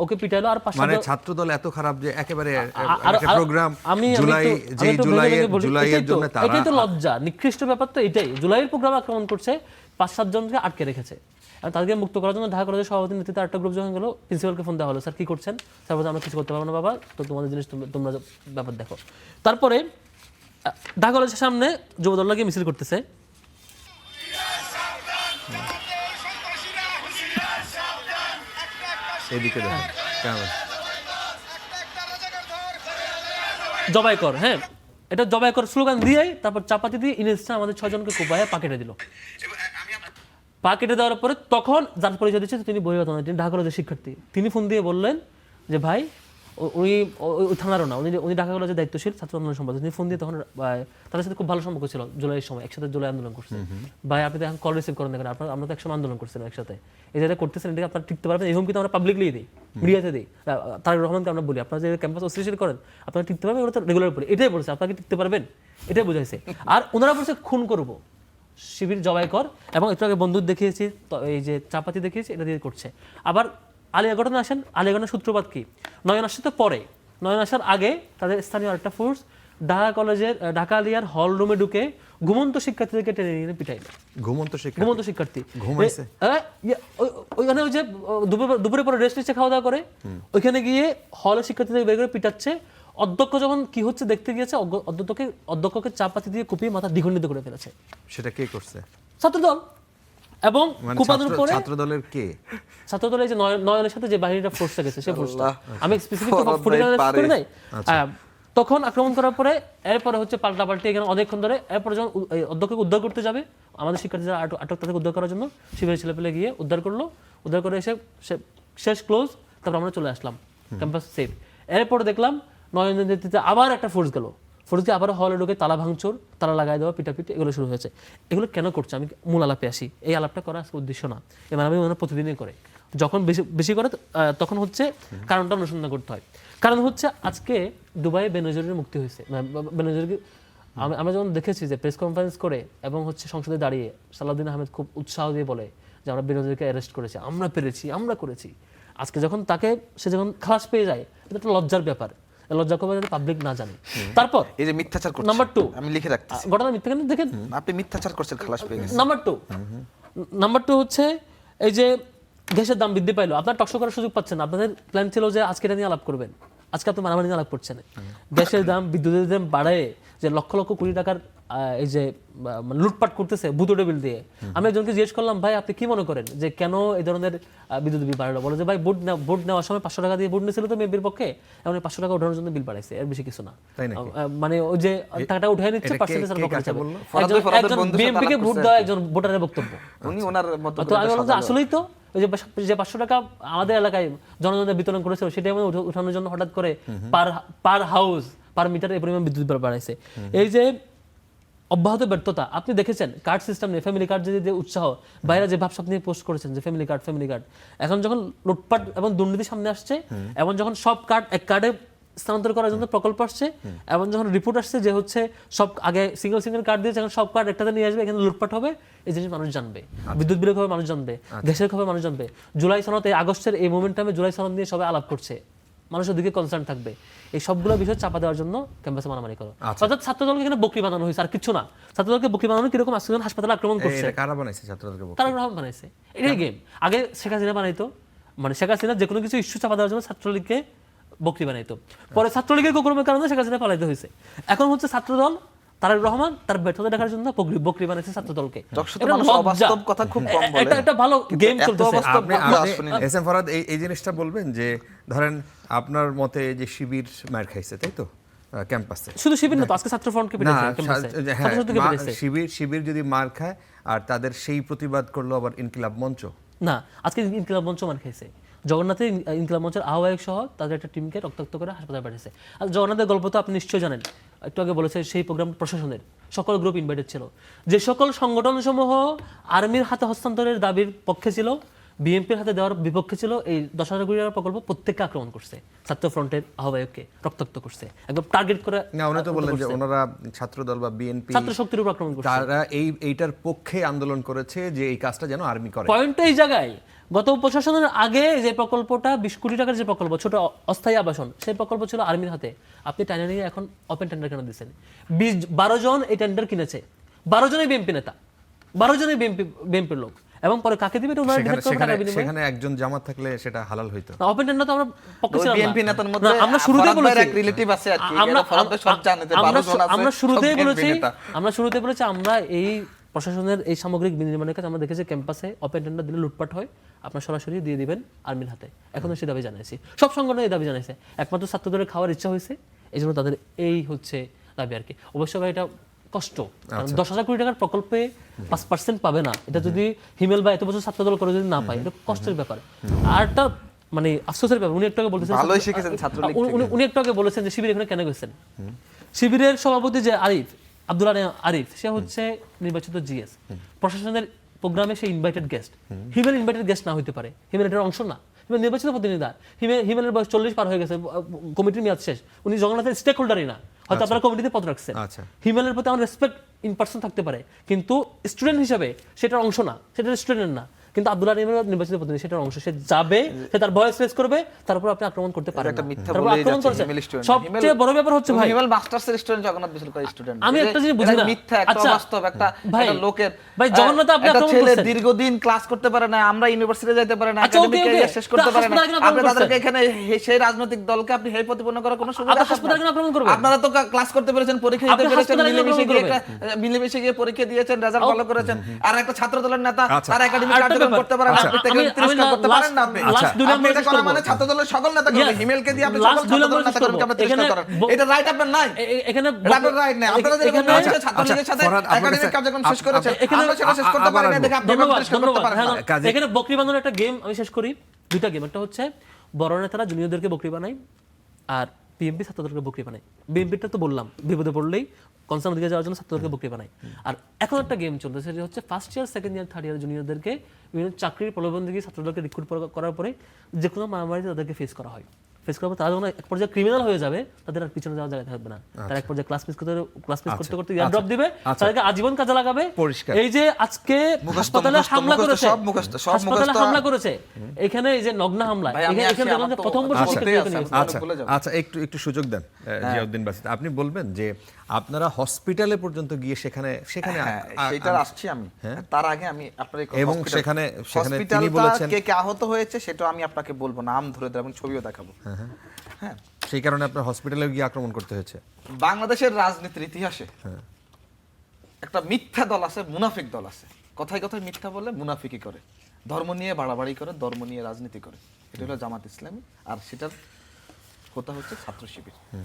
ওকে পিটাইলো, আর মানে ছাত্র দল এত খারাপ যে একেবারে একটা প্রোগ্রাম জুলাইয়ের জন্য তারা, এটাই তো লজ্জা, নিকৃষ্ট ব্যাপার তো এটাই। জুলাইয়ের প্রোগ্রাম আক্রমণ করছে, 5-7 জনকে আটকে রেখেছে। আর তাদেরকে মুক্ত করার জন্য ঢাকা কলেজের সভাপতির নেতৃত্বে আরেকটা গ্রুপ যখন গেল, প্রিন্সিপালকে ফোন দেওয়া হলো, স্যার কি করছেন? স্যার বলছে আমরা কিছু করতে পারবো না বাবা, তো তোমাদের জিনিস তোমরা ব্যাপার দেখো। তারপরে ঢাকা কলেজের সামনে যুবদল লাগিয়ে মিছিল করতেছে। এদিকে দেখুন কেমন জবাই কর, হ্যাঁ, এটা জবাই করে স্লোগান দিয়েই তারপর চাপাতি দিয়ে ইনস্টা আমাদের 6 জনকে কোপায় পাকেটে দিল। পা কেটে দেওয়ার পরে তখন যার পরিচয় দিচ্ছে তিনি বহিরাগত নয়, তিনি ঢাকা কলেজের শিক্ষার্থী। তিনি ফোন দিয়ে বললেন যে ভাই উনি ওই থানারও না, উনি ঢাকা কলেজের দায়িত্বশীল ছাত্র আন্দোলন সম্পাদক। তিনি ফোন দিয়ে তখন তাদের সাথে খুব ভালো সম্পর্ক ছিল, জুলাইয়ের সময় একসাথে জুলাই আন্দোলন করছে। ভাই আপনি তো এখন কল রিসিভ করেন, দেখেন আমরা তো একসময় আন্দোলন করছিলাম একসাথে, এই যেটা করতেছেন এটাকে আপনারা টিকতে পারবেন, এই হুমকি তো আমরা পাবলিকলি দিই, মিডিয়াতে দিই। তারেক রহমানকে আমরা বলি আপনারা যে ক্যাম্পাস অস্থিতিশীল করেন আপনারা টিকতে পারবেন, ওরা তো রেগুলার পড়ে, এটাই বলছে আপনাকে টিকতে পারবেন, এটাই বুঝাইছে। আর ওনারা বলছে খুন করবো, শিবির জবাই কর, এবং একটু আগে বন্দুক দেখিয়েছি, এই যে চাপাতি দেখিয়েছি, এটা দিয়ে করছে। আবার আলিয়া ঘটনা আসেন, আলিয়া ঘটনার সূত্রপাত কি? নয়ন আসছে তো পরে, নয়ন আসার আগে তাদের স্থানীয় আরেকটা ফোর্স ঢাকা কলেজের ঢাকা আলিয়ার হল রুমে ঢুকে ঘুমন্ত শিক্ষার্থীদেরকে টেনে নিয়ে পিটাই। ঘুমন্ত শিক্ষার্থী ঘুমাইছে? ওইখানে ওই যে দুপুরে পরে রেস্ট নিচ্ছে, খাওয়া দাওয়া করে, ওইখানে গিয়ে হলের শিক্ষার্থীদের বের করে পিটাচ্ছে। অধ্যক্ষ যখন কি হচ্ছে দেখতে গিয়েছে, অধ্যক্ষকে চাপাতি দিয়ে কুপিয়ে মাথা দ্বিখণ্ডিত করে ফেলেছে। সেটা কে করছে? ছাত্রদল। এবং কুপানোর পরে ছাত্রদলের কে? ছাত্রদলের যে নয়নের সাথে যে বাহিনীটা ফোর্সটা গেছে সে ফোর্সটা, আমি স্পেসিফিক ফুটেজ করে নাই। তখন আক্রমণ করার পরে এরপরে হচ্ছে পাল্টাপাল্টি এখানে অনেকক্ষণ ধরে। এরপরে যখন অধ্যক্ষকে উদ্ধার করতে যাবে আমাদের শিক্ষার্থীরা আটক, তাদেরকে উদ্ধার করার জন্য শিবিরের ছেলেপেলে গিয়ে উদ্ধার করলো। উদ্ধার করে এসে শেষ ক্লোজ, তারপর আমরা চলে আসলাম, ক্যাম্পাস সেফ। এরপরে দেখলাম নয়নের নেতৃত্বে আবার একটা ফোর্স গেল, ফোর্স দিয়ে আবার হলে ঢুকে তালা ভাঙচুর, তালা লাগাই দেওয়া, পিটাপিটি, এগুলো শুরু হয়েছে। এগুলো কেন করছে আমি মূল আলাপে আসি। এই আলাপটা করার উদ্দেশ্য না, এবার আমি ওনারা প্রতিদিনই করে, যখন বেশি করে তখন হচ্ছে কারণটা অনুসন্ধান করতে হয়। কারণ হচ্ছে আজকে দুবাইয়ে বেনজিরের মুক্তি হয়েছে। বেনজিরকে আমরা যখন দেখেছি যে প্রেস কনফারেন্স করে এবং হচ্ছে সংসদে দাঁড়িয়ে সালাউদ্দিন আহমেদ খুব উৎসাহ দিয়ে বলে যে আমরা বেনজিরকে অ্যারেস্ট করেছি, আমরা পেরেছি, আমরা করেছি। আজকে যখন সে যখন খালাস পেয়ে যায়, এটা একটা লজ্জার ব্যাপার, লজ্জা করবে যাতে পাবলিক না জানে। তারপর এই যে মিথ্যাচার করছে, নাম্বার 2 আমি লিখে রাখতেছি, ঘটনা মিথ্যা কেন দেখেন, আপনি মিথ্যাচার করছেন, খালাস পেয়ে গেছেন। নাম্বার 2 হচ্ছে এই যে গ্যাসের দাম বৃদ্ধি পাইলো, আপনার টকশো করার সুযোগ পাচ্ছেন না। আপনাদের প্ল্যান ছিল যে আজকে এটা নিয়ে আলাপ করবেন, আজকে আপনি মারামারি নিয়ে আলাপ করছেন। গ্যাসের দাম, বিদ্যুতের দাম বাড়ায় যে লক্ষ লক্ষ কোটি টাকার এই যে লুটপাট করতেছে ভূতুড়ে বিল দিয়ে। আমি একজনকে জিজ্ঞেস করলাম ভাই আপনি কি মনে করেন যে কেন এই ধরনের বিদ্যুৎ বিল বাড়ালো? বলে যে ভাই ভোট নেওয়ার সময় 500 টাকা দিয়ে ভোট নিয়েছিল তো মেয়ের পক্ষে, এখন 500 টাকা ওঠানোর জন্য বিল বাড়াইছে, এর বেশি কিছু না। মানে ওই যে টাকাটা উঠাই নিচ্ছে, পার্সেন্টেজ আর পকেটে যাবে। একজন বিএনপিকে ভোট দেওয়া একজন ভোটারের বক্তব্য, উনি ওনার মত তো আমি বললাম যে আসলেই তো ওই যে 500 টাকা আমাদের এলাকায় জনগণের বিতরণ করেছিল সেটা উঠানোর জন্য হঠাৎ করে পার হাউস পার মিটার এই পরিমাণ বিদ্যুৎ বিল বাড়াইছে। এই যে অব্যাহত ব্যর্থতা আপনি দেখেছেন। কার্ড সিস্টেম নিয়ে ফ্যামিলি কার্ড যে উৎসাহ, বাইরে যে ভাবসাব নিয়ে পোস্ট করেছেন যে ফ্যামিলি কার্ড, এখন যখন লুটপাট এবং দুর্নীতি সামনে আসছে, এবং যখন সব কার্ড এক কার্ডে স্থানান্তর করার জন্য প্রকল্প আসছে, এবং যখন রিপোর্ট আসছে যে হচ্ছে সব আগে সিঙ্গেল কার্ড দিয়েছে, এখন সব কার্ড একটাতে নিয়ে আসবে, এখানে লুটপাট হবে, এই জিনিস মানুষ জানবে। বিদ্যুৎ বিলের খবর মানুষ জানবে, গ্যাসের খবর মানুষ জানবে। জুলাই সনদ, এই আগস্টের এই মোমেন্টামে জুলাই সনদ নিয়ে সবাই আলাপ করছে, মানুষের দিকে কনসার্ন থাকবে। এই সবগুলো বিষয় চাপা দেওয়ার জন্য ক্যাম্পাসে মারামারি করো। অর্থাৎ ছাত্রদলকে এখানে বকরি বানানো হয়েছে, আর কিছু না। ছাত্রদলকে বকরি বানানো কিরকম, আজকে হাসপাতালে আক্রমণ করছে, কারা বানাইছে? ছাত্রদলকে তারা গ্রহণ বানাইছে। এটাই গেম। আগে শেখ হাসিনা বানাইতো, মানে শেখ হাসিনা যে কোনো কিছু ইস্যু চাপা দেওয়ার জন্য ছাত্রলীগকে বকরি বানাইতো, পরে ছাত্রলীগের কুকর্মের কারণে শেখ হাসিনা পালাইতে হয়েছে। এখন হচ্ছে ছাত্রদল তারেক রহমান তার ব্যর্থতা দেখার জন্য বকরি বানাইছে ছাত্রদলকে। কথা খুব কম বলে, এটা একটা ভালো গেম চলতেছে। এস এম ফরহাদ এই জিনিসটা বলবেন যে ধরেন আপনার মতে যে শিবির মার খাইছে, তাই তো ক্যাম্পাসে? শুধু শিবির না তো, আজকে ছাত্র ফ্রন্টকে পিটাইছে ক্যাম্পাসে। শিবির যদি মার খায় আর তাদের সেই প্রতিবাদ করলো আবার ইনকিলাব মঞ্চ, না আজকে ইনকিলাব মঞ্চ মার খাইছে। জগন্নাথের ইনকিলাব মঞ্চের আহ্বায়ক সহ তাদের একটা টিমকে রক্তাক্ত করে হাসপাতালে পাঠিয়েছে। আর জগন্নাথের গল্প তো আপনি নিশ্চয়ই জানেন, একটু আগে বলেছে সেই প্রোগ্রাম প্রশাসনের সকল গ্রুপ ইনভাইটেড ছিল। যে সকল সংগঠন সমূহ আর্মির হাতে হস্তান্তরের দাবির পক্ষে ছিল, বিএনপির হাতে দেওয়ার বিপক্ষে ছিল, এই 10,000 কোটি টাকার প্রকল্প প্রত্যেককে আক্রমণ করছে, ছাত্র ফ্রন্টের আহ্বায়ককে রক্তাক্ত করছে, একদম টার্গেট করে। না, উনি তো বললেন যে ওনারা ছাত্রদল বা বিএনপি ছাত্র শক্তির উপর আক্রমণ করছে, তারা এইটার পক্ষে আন্দোলন করেছে যে এই কাজটা যেন আর্মি করে। পয়েন্টটা এই জায়গায়। গত প্রশাসনের আগে যে প্রকল্পটা 20 কোটি টাকার যে প্রকল্প, ছোট অস্থায়ী আবাসন, সেই প্রকল্প ছিল আর্মির হাতে। আপনি টাইনা নিয়ে এখন ওপেন টেন্ডার কেন দিচ্ছেন? 12 জন এই টেন্ডার কিনেছে, 12 জনই বিএনপি নেতা, 12 জনই বিএনপির লোক, এবং পরে কাকে দিবে এটা ওনারা ডিসাইড করবে টাকা বিনিময়ে। সেখানে একজন জামাত থাকলে সেটা হালাল হইতো না। ওপেন টেন্ডার তো আমরা পক্ষে ছিলাম না। বিএনপি নেতার মধ্যে আমরা শুরুতেই বলেছি এক রিলেটিভ আছে আর কি, এটা ফরহাদ সব জানে যে 12 জন আছে। আমরা শুরুতেই বলেছি আমরা এই প্রশাসনের এই সামগ্রিক বিনির্মাণের কাছে আমরা দেখেছি ক্যাম্পাসে ওপেন টেন্ডার দিলে লুটপাট হয়, আপনারা সরাসরি দিয়ে দিবেন আর্মির হাতে। এখনো সেই দাবি জানাইছি, সব সংগঠন এই দাবি জানাইছে। একমাত্র ছাত্রদের খাওয়ার ইচ্ছা হয়েছে, এই জন্য তাদের এই হচ্ছে দাবি আর কি। অবশ্যই ভাই এটা কষ্ট, কারণ 10,000 কোটি টাকার প্রকল্পে 5% পাবে না, এটা যদি হিমেল বা এত বছর ছাত্রদল করে যদি না পায়, এটা কষ্টের ব্যাপার। আর একটা মানে আফসোসের ব্যাপার, উনি একটু আগে বলতেছেন ভালোই শিখেছেন ছাত্রলীগ থেকে। উনি একটু আগে বলেছেন যে শিবির এখানে কেন গেছেন। শিবিরের সভাপতি যে আরিফ, আব্দুল আরিফ, সে হচ্ছে নির্বাচিত জিএস, প্রশাসনের প্রোগ্রামে সে ইনভাইটেড গেস্ট। হিমেল ইনভাইটেড গেস্ট না হইতে পারে, হিমেল এটার অংশ না, হিমেল নির্বাচিত প্রতিনিধি। হিমেলের বয়স 40 পার হয়ে গেছে, কমিটির মেয়াদ শেষ, উনি জগন্নাথের স্টেক হোল্ডারই না। হয়তো আপনারা কমিটিতে পদ রাখছেন, হিমেলের প্রতি আমার রেসপেক্ট ইন পার্সন থাকতে পারে, কিন্তু স্টুডেন্ট হিসেবে সেটার অংশ না, সেটার স্টুডেন্ট না। কিন্তু আব্দুল আলিমের নির্বাচিত প্রতিনিধি, সেটার অংশ, সে যাবে, সে তার ভয়েস রেজ করবে, তারপর আপনি আক্রমণ করতে পারেন। একটা মিথ্যা তারপর বলেই আক্রমণ যাচ্ছে, করছে। হিমেল student। সবচেয়ে বড় ব্যাপার হচ্ছে ভাই, হিমেল মাস্টার্সের স্টুডেন্ট, জগন্নাথ বিশ্ববিদ্যালয়ের স্টুডেন্ট। আমি একটা জিনিস বুঝি না, মিথ্যা, একটা আচ্ছা, বাস্তব, একটা ভাই, লোকের ভাই জগন্নাথ আপনি একটা আক্রমণ ছেলে করছেন। দীর্ঘদিন ক্লাস করতে পারে না, আমরা ইউনিভার্সিটি যেতে পারে না, আচ্ছা, একাডেমিক okay, ক্যারিয়ার okay, শেষ করতে তা পারে না, হাসপাতালে কেন আক্রমণ আপনি তাদেরকে করছেন? এখানে সেই রাজনৈতিক দলকে আপনি হেয় প্রতিপন্ন করার কোনো সুযোগ আপনি আছে হাসপাতালে কেন আক্রমণ করবেন? আপনারা তো ক্লাস করতে পেরেছেন, পরীক্ষা দিতে আপনি পেরেছেন, হাসপাতালে কেন মিলেমিশে গিয়ে আক্রমণ মিলেমিশে গিয়ে পরীক্ষা দিয়েছেন, রেজাল্ট ভালো করেছেন। আর একটা ছাত্র দলের নেতা আচ্ছা। তার একাডেমিক আরেকটা কার্যক্রম ব্যাপার। করতে পারে না, আচ্ছা, আপনি তাকে আমি তিরস্কার করতে পারেন না। আপনি last দুই আপনি নম্বর এটা শেষ করা করবো। মানে ছাত্র দলের সকল নেতা করবে, Yes. হিমেলকে দিয়ে আপনি Last সকল দুই ছাত্র নম্বর দলের শেষ নেতা করবেন, করবো। আপনি তিরস্কার এখানে করেন। এটা রাইট আপনার নাই, এখানে এটা আপনার রাইট নাই। আপনারা যেরকম এখানে- বলছেন যে ছাত্রলীগের সাথে ফরহাদ, আপনার একাডেমিক কাছে- কার্যক্রম শেষ করেছেন, এখানে- আমরা সেটা শেষ করতে পারি না, দেখে আপনি ধন্যবাদ, তিরস্কার করতে পারেন না। ধন্যবাদ। এখানে বকরি বানানোর একটা গেম আমি শেষ করি, দুইটা গেম। একটা হচ্ছে বড় নেতারা জুনিয়রদেরকে বকরি বানায়, আর বিএনপি ছাত্রদেরকে বকরি বানায়। বিএনপিটা তো বললাম, বিপদে পড়লেই কনসার্ন দিকে যাওয়ার জন্য ছাত্রদেরকে বকরি বানায়। আর এখন একটা গেম চলতেছে, সেটা হচ্ছে first year, second year, third year জুনিয়রদেরকে বিভিন্ন চাকরির প্রলোভন দিকে ছাত্রদেরকে রিক্রুট করার পরে যে কোনো মারামারিতে তাদেরকে ফেস করা হয়। ফেস করার পর তারা যখন এক পর্যায়ে ক্রিমিনাল হয়ে যাবে, তাদের আর পিছনে যাওয়ার জায়গা থাকবে না। তারা এক পর্যায়ে ক্লাস মিস করতে ইয়ার ড্রপ দিবে, তাদেরকে আজীবন কাজে লাগাবে। পরিষ্কার। এই যে আজকে হাসপাতালে হামলা করেছে, হাসপাতালে হামলা করেছে, এখানে এই যে নগ্ন হামলা, ভাই, আমি এখানে আসি, দেখলাম যে আমার তো প্রথম বর্ষ বলতেই শিক্ষার্থীদের আছে, নিয়ে আমি গেছে। তো ভুলে যাবো। আচ্ছা, একটু সুযোগ দেন জিয়াউদ্দিন বাসিত, আপনি বলবেন যে আপনারা হসপিটালে পর্যন্ত গিয়ে সেখানে হ্যাঁ, সেইটার আসছি আমি। তার আগে আমি আপনার এই এবং hospital- সেখানে তিনি hospitalটা বলেছেন কে কে আহত হয়েছে সেটা আমি আপনাকে বলবো, নাম ধরে দেব এবং ছবিও দেখাবো। হ্যাঁ, সেই কারণে আপনার হসপিটালে গিয়ে আক্রমণ করতে হয়েছে। বাংলাদেশের রাজনীতির ইতিহাসে একটা মিথ্যা দল আছে, মুনাফিক দল আছে। কথায় কথায় মিথ্যা বলে মুনাফিকি করে, ধর্ম নিয়ে বাড়াবাড়ি করে, ধর্ম নিয়ে রাজনীতি করে। এটা হলো জামাত ইসলামী, আর সেটার কথা হচ্ছে ছাত্র শিবির।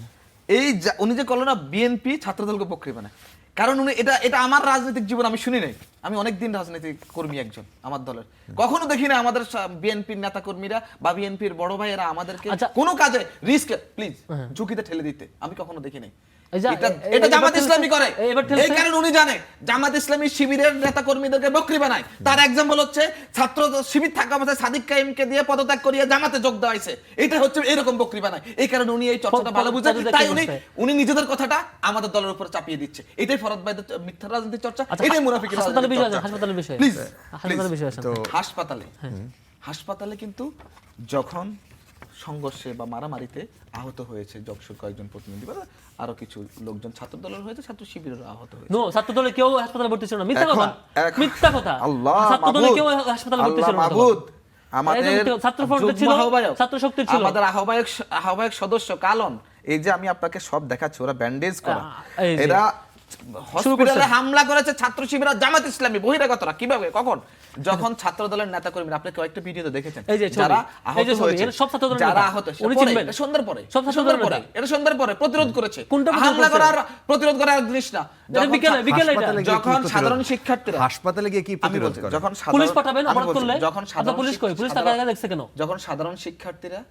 এই উনি যে করলো না বিএনপি ছাত্রদলকে বকরি বানায়, কারণ উনি এটা আমার রাজনৈতিক জীবন আমি শুনি নাই। আমি অনেকদিন রাজনৈতিক কর্মী একজন, আমার দলের কখনো দেখি না আমাদের বিএনপির নেতা কর্মীরা বা বিএনপির বড় ভাইয়েরা আমাদেরকে আচ্ছা। কোনো কাজে রিস্ক প্লিজ ঝুঁকিতে ঠেলে দিতে আমি কখনো দেখি নাই। এই যে- এটা জামাত এবার ইসলামী করে, এবার ঠেলছে। এই কারণে উনি জানে জামাত ইসলামী শিবিরের নেতা কর্মীদেরকে বকরি বানায়। তার এক্সাম্পল হচ্ছে ছাত্র শিবির থাকা অবস্থায় সাদিক কাইমকে দিয়ে পদত্যাগ করিয়ে জামাতে যোগ দেওয়া হয়েছে। এটা হচ্ছে এরকম বকরি বানায়, এই কারণে উনি এই চর্চাটা ভালো বুঝে, তাই উনি নিজেদের কথাটা আমাদের দলের উপর চাপিয়ে দিচ্ছে। এটাই ফরহাদ ভাইদের মিথ্যা রাজনীতির চর্চা, এটাই মুনাফিকের হাসপাতালের বিষয় আছে, চর্চা। হাসপাতালের বিষয়, প্লিজ হাসপাতালের বিষয় আছে। হাসপাতালে কিন্তু যখন সংঘর্ষে বা মারামারিতে আহত হয়েছে যশোর কয়েকজন প্রতিনিধি বা আরো কিছু লোকজন ছাত্র দলের হয়েছে, ছাত্র শিবিরের আহত হয়েছে। নো, ছাত্রদলে কেউ হাসপাতালে ভর্তি ছিল না, মিথ্যা কথা, এখন- মিথ্যা কথা। আল্লাহ ছাত্রদলে মাবুদ, কেউ হাসপাতালে ভর্তি ছিল আল্লাহ না। মাবুদ, আমাদের ছাত্র ফ্রন্টের ছিল, যুগ্ম আহ্বায়ক, ছাত্র শক্তির ছিল। আমাদের আহ্বায়ক সদস্য কালন, এই যে আমি আপনাকে সব দেখাচ্ছি, ওরা ব্যান্ডেজ করা, এই যে। এরা শুরু হসপিটালে করছেন। হামলা করেছে ছাত্র শিবির আর জামাত ইসলামী বহিরাগতরা। কিভাবে, কখন? যখন ছাত্র দলের নেতা কর্মীরা, আপনি কয়েকটা ভিডিওতে দেখেছেন, এই যে ছবি, যারা এই আহত যে ছবি, হয়েছে, এরা সব ছাত্র দলের যারা নেতা। আহত হয়েছে, উনি পরে, চিনবেন। এটা সন্ধ্যার পরে, সব ছাত্র সন্ধ্যার দলের পরে, নেতা। এটা সন্ধ্যার পরে প্রতিরোধ করেছে। কোনটা প্রতিরোধ হামলা করেছে? করার প্রতিরোধ করার জিনিস না। যখন বিকেলে এটা। হাসপাতালে গিয়ে কি যখন প্রতিরোধ? সাধারণ শিক্ষার্থীরা, হাসপাতালে গিয়ে কি আমি প্রতিরোধ বলছি, করে? যখন পুলিশ সাধারণ- পাঠাবেন আমি অপরাধ বলছি, করলে, যখন আপনার সাধারণ পুলিশ কই? পুলিশ টাকা সাধারণ- দেখছে কেন? যখন সাধারণ শিক্ষার্থীরা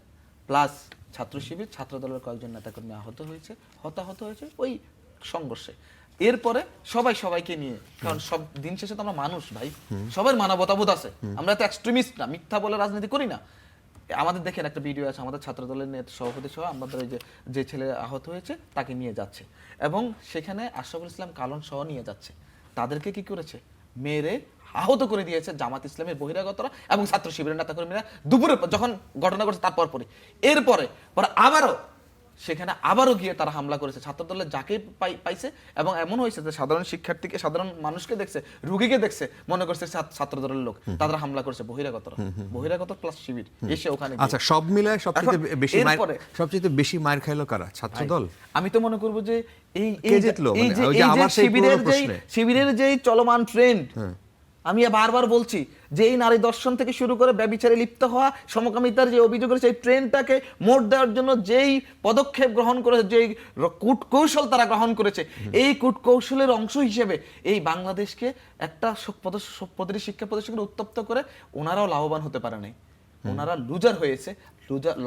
প্লাস ছাত্র শিবির, ছাত্র দলের কয়েকজন নেতাকর্মী আহত হয়েছে, হতাহত হয়েছে ওই সংঘর্ষে, এরপরে সবাই সবাইকে নিয়ে, কারণ সব দিন শেষে তো আমরা মানুষ ভাই, সবার মানবতাবোধ আছে, আমরা তো এক্সট্রিমিস্ট না, মিথ্যা বলে রাজনীতি করি না। আমাদের দেখেন একটা ভিডিও আছে, আমাদের ছাত্র দলের সভাপতি সহ আমাদের ওই যে ছেলে আহত হয়েছে তাকে নিয়ে যাচ্ছে, এবং সেখানে আশরাফুল ইসলাম কালন সহ নিয়ে যাচ্ছে। তাদেরকে কি করেছে? মেরে আহত করে দিয়েছে জামাত ইসলামের বহিরাগতরা এবং ছাত্র শিবিরের নেতাকর্মীরা দুপুরে যখন ঘটনা ঘটছে তারপর পরে। এরপরে আবারও সেখানে আবারও গিয়ে তারা হামলা করেছে ছাত্র দলের যাকে পাইছে, এবং এমন হয়েছে যে সাধারণ শিক্ষার্থীকে, সাধারণ মানুষকে দেখছে, রুগীকে দেখছে, মনে করছে ছাত্র দলের লোক, তারা হামলা করেছে বহিরাগত প্লাস শিবির এসে ওখানে। আচ্ছা, সব মিলায় সবচেয়ে এরপরে বেশি মার খাইলো কারা? ছাত্র দল? আমি তো মনে করবো যে এই কে জিতলো? মানে ওই যে আমার সেই পুরো প্রশ্নে। শিবিরের যেই চলমান ট্রেন্ড, আমি বারবার বলছি যে এই নারী দর্শন থেকে শুরু করে ব্যভিচারে লিপ্ত হওয়া, সমকামিতার যে অভিযোগ রয়েছে, এই ট্রেনটাকে মোড় দেওয়ার জন্য যেই পদক্ষেপ গ্রহণ করেছে, যেই কূটকৌশল তারা গ্রহণ করেছে, এই কূটকৌশলের অংশ হিসেবে এই বাংলাদেশকে একটা প্রতিটি শিক্ষা প্রতিষ্ঠানে উত্তপ্ত করে ওনারাও লাভবান হতে পারে নাই। ওনারা লুজার হয়েছে,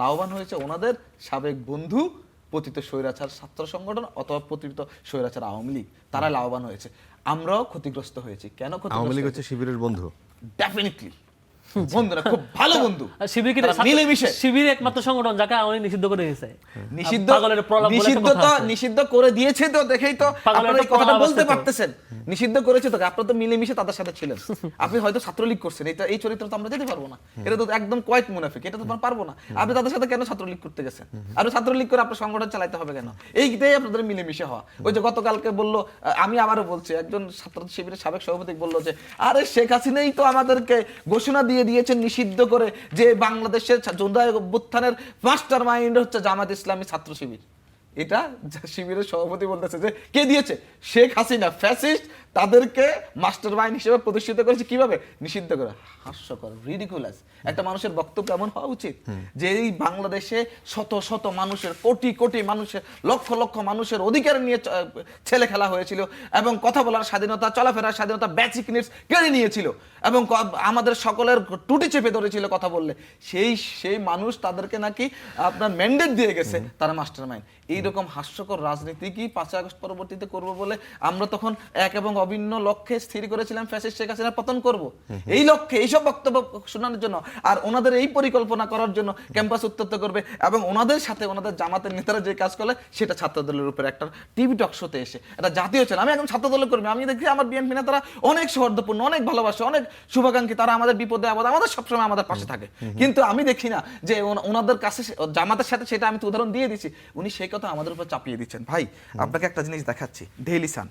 লাভবান হয়েছে ওনাদের সাবেক বন্ধু পতিত স্বৈরাচার ছাত্র সংগঠন অথবা পতিত স্বৈরাচার আওয়ামী লীগ, তারা লাভবান হয়েছে। আমরাও ক্ষতিগ্রস্ত হয়েছি। কেন আওয়ামী ক্ষতিগ্রস্ত লীগ হয়েছি? হচ্ছে শিবিরের বন্ধু। ডেফিনেটলি বন্ধুরা, খুব ভালো বন্ধু। আর শিবির কি তারা মিলেমিশে শিবির একমাত্র সংগঠন যাকে আওয়ামী লীগ নিষিদ্ধ করে দিয়েছে। নিষিদ্ধ পাগলের প্রলাপ বলে একটা নিষিদ্ধ কথা তো আছে। নিষিদ্ধ করে দিয়েছে, তো দেখেই তো পাগলের আপনারা এই একটা কথাটা প্রলাপ বলতে আছে তো। পারতেছেন। নিষিদ্ধ করেছে তো, আপনারা তো মিলেমিশে তাদের সাথে ছিলেন। আপনি হয়তো ছাত্রলীগ করছেন, এটা এই চরিত্র তো আমরা যেতে পারবো না, এটা তো একদম কোয়াইট মুনাফিক, এটা তো আমরা পারবো না। আপনি তাদের সাথে কেন ছাত্রলীগ করতে গেছেন? আর ছাত্রলীগ করে আপনার সংগঠন চালাতে হবে কেন? এইটাই আপনাদের মিলেমিশে হওয়া। ওই যে গতকালকে বললো, আমি আবারও বলছি, একজন ছাত্র শিবিরের সাবেক সভাপতি বললো যে আরে শেখ হাসিনাই তো আমাদেরকে ঘোষণা দিয়ে দিয়েছেন নিষিদ্ধ করে যে বাংলাদেশের জুলাই অভ্যুত্থানের মাস্টার মাইন্ড হচ্ছে জামাত ইসলামী ছাত্র শিবির। এটা শিবিরের সভাপতি বলতেছে যে কে দিয়েছে? শেখ হাসিনা, ফ্যাসিস্ট, তাদেরকে মাস্টার মাইন্ড হিসেবে প্রতিষ্ঠিত করেছে। কিভাবে? নিষিদ্ধ করে। হাস্যকর, রিডিকুলাস। একটা মানুষের বক্তব্য এমন হওয়া উচিত যে এই বাংলাদেশে শত শত মানুষের, কোটি কোটি মানুষের, লক্ষ লক্ষ মানুষের অধিকার নিয়ে ছেলে খেলা হয়েছিল এবং কথা বলার স্বাধীনতা, চলাফেরার স্বাধীনতা, বেসিক নিডস কেড়ে নিয়েছিল এবং আমাদের সকলের টুটি চেপে ধরেছিল কথা বললে। সেই মানুষ তাদেরকে নাকি আপনার ম্যান্ডেট দিয়ে গেছে, তারা মাস্টার মাইন্ড। এইরকম হাস্যকর রাজনীতি কি 5 আগস্ট পরবর্তীতে করব বলে আমরা তখন এক এবং অভিন্ন লক্ষ্যে স্থির করেছিলাম, ফ্যাসিস্ট শেখ হাসিনার পতন করব। এই লক্ষ্যে এইসব বক্তব্য শোনানোর জন্য আর ওনাদের এই পরিকল্পনা করার জন্য ক্যাম্পাস উত্তপ্ত করবে এবং ওনাদের সাথে ওনাদের জামাতের নেতারা যে কাজ করে সেটা ছাত্র দলের উপরে একটা টিভি টক শোতে এসে একটা জাতীয় চ্যানেল। আমি এখন ছাত্র দলের কর্মী, আমি দেখি আমার বিএনপি নেতারা অনেক সৌহার্দ্যপূর্ণ, অনেক ভালোবাসে, অনেক শুভাকাঙ্ক্ষী, তারা আমাদের বিপদে আপদে আমাদের সবসময় আমাদের পাশে থাকে। কিন্তু আমি দেখি না যে ওনাদের কাছে জামাতের সাথে, সেটা আমি তো উদাহরণ দিয়ে দিচ্ছি, উনি সেই কথা আমাদের উপর চাপিয়ে দিচ্ছেন। ভাই আপনাকে একটা জিনিস দেখাচ্ছি, Daily Sun,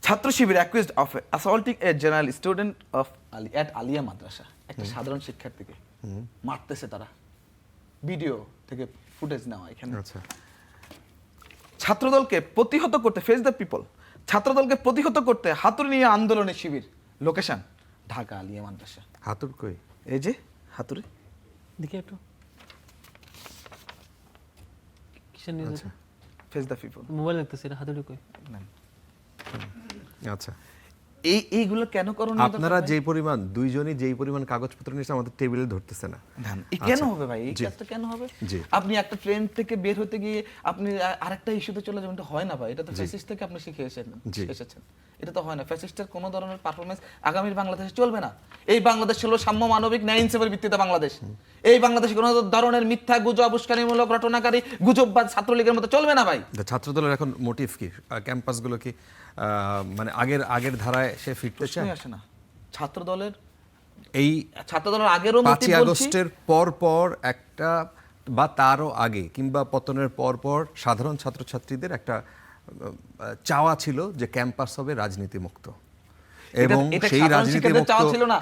Chhatra Shibir accused of assaulting a general student of Aliya Madrasa, একটা সাধারণ শিক্ষার্থীকে মারতেছে তারা, ভিডিও থেকে ফুটেজ নেওয়া এখানে। আচ্ছা, ছাত্রদলকে প্রতিহত করতে, ফেস দ্য পিপল, ছাত্রদলকে প্রতিহত করতে হাতুড়ি নিয়ে আন্দোলনের শিবির, লোকেশন ঢাকা আলিয়া মাদ্রাসা। হাতুর কই? এই যে হাতুড়ি, দেখি একটু কিসের নিউজ আছে? Face the people. মোবাইল দেখতেছি, এটা হাতে ঢুকোই। আচ্ছা, এইগুলো কেন করণ? আপনারা যে পরিমাণ, দুইজনই যেই পরিমাণ কাগজপত্র নিয়েছে আমাদের টেবিলে ধরতেছে না। কেন হবে ভাই? এই জি। কাজটা কেন হবে? জি। আপনি একটা ট্রেন থেকে বের হতে গিয়ে আপনি আরেকটা ইস্যুতে চলে যাবেন, এটা হয় না ভাই। এটা তো ফ্যাসিস্ট থেকে আপনি শিখে এসেছেন। এটা তো হয় না। ফ্যাসিস্টের কোনো ধরনের পারফরমেন্স আগামীর বাংলাদেশে চলবে না। এই বাংলাদেশ হলো সাম্য, মানবিক, ন্যায় ইনসাফের ভিত্তিতে বাংলাদেশ। এই বাংলাদেশে কোনো ধরনের মিথ্যা, গুজব, উস্কানিমূলক, রটনাকারী, গুজববাদ ছাত্রলীগের মতো চলবে না ভাই। ছাত্রদলের এখন মোটিভ কি? ক্যাম্পাসগুলো কি মানে আগের ধারায় সে ফিরতে চায়? আসে না ছাত্রদলের, এই ছাত্রদলের আগেরও 5ই আগস্টের পর একটা বা তারও আগে কিংবা পতনের পর সাধারণ ছাত্রছাত্রীদের একটা চাওয়া ছিল যে ক্যাম্পাস হবে রাজনীতি মুক্ত, এবং সেই রাজনীতি মুক্ত,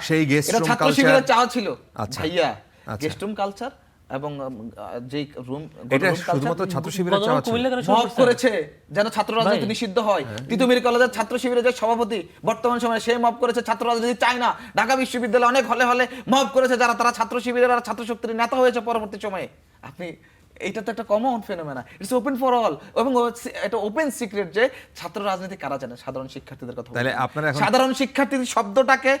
সেই গেস্ট রুম ছাত্র কালচার শিবিরের চাওয়া ছিল। আচ্ছা, ভাইয়া আচ্ছা। গেস্ট রুম কালচার এবং যে রুম, এটা শুধুমাত্র ছাত্র শিবিরের চাওয়া ছিল। মব করেছে যেন ছাত্র রাজনীতি নিষিদ্ধ হয়। তিতুমির কলেজের ছাত্র শিবিরের যে সভাপতি বর্তমান সময়ে, সে মব করেছে, ছাত্র রাজনীতি চায় না। ঢাকা বিশ্ববিদ্যালয়ে অনেক হলে হলে মব করেছে যারা, তারা ছাত্র শিবিরের আর ছাত্র শক্তির নেতা হয়েছে পরবর্তী সময়ে। আপনি, এটা তো একটা common phenomena, it's open for all, এবং এটা ওপেন সিক্রেট যে ছাত্র রাজনীতি কারা জানে? সাধারণ শিক্ষার্থীদের কথা। তাহলে আপনারা এখন সাধারণ শিক্ষার্থী শব্দটাকে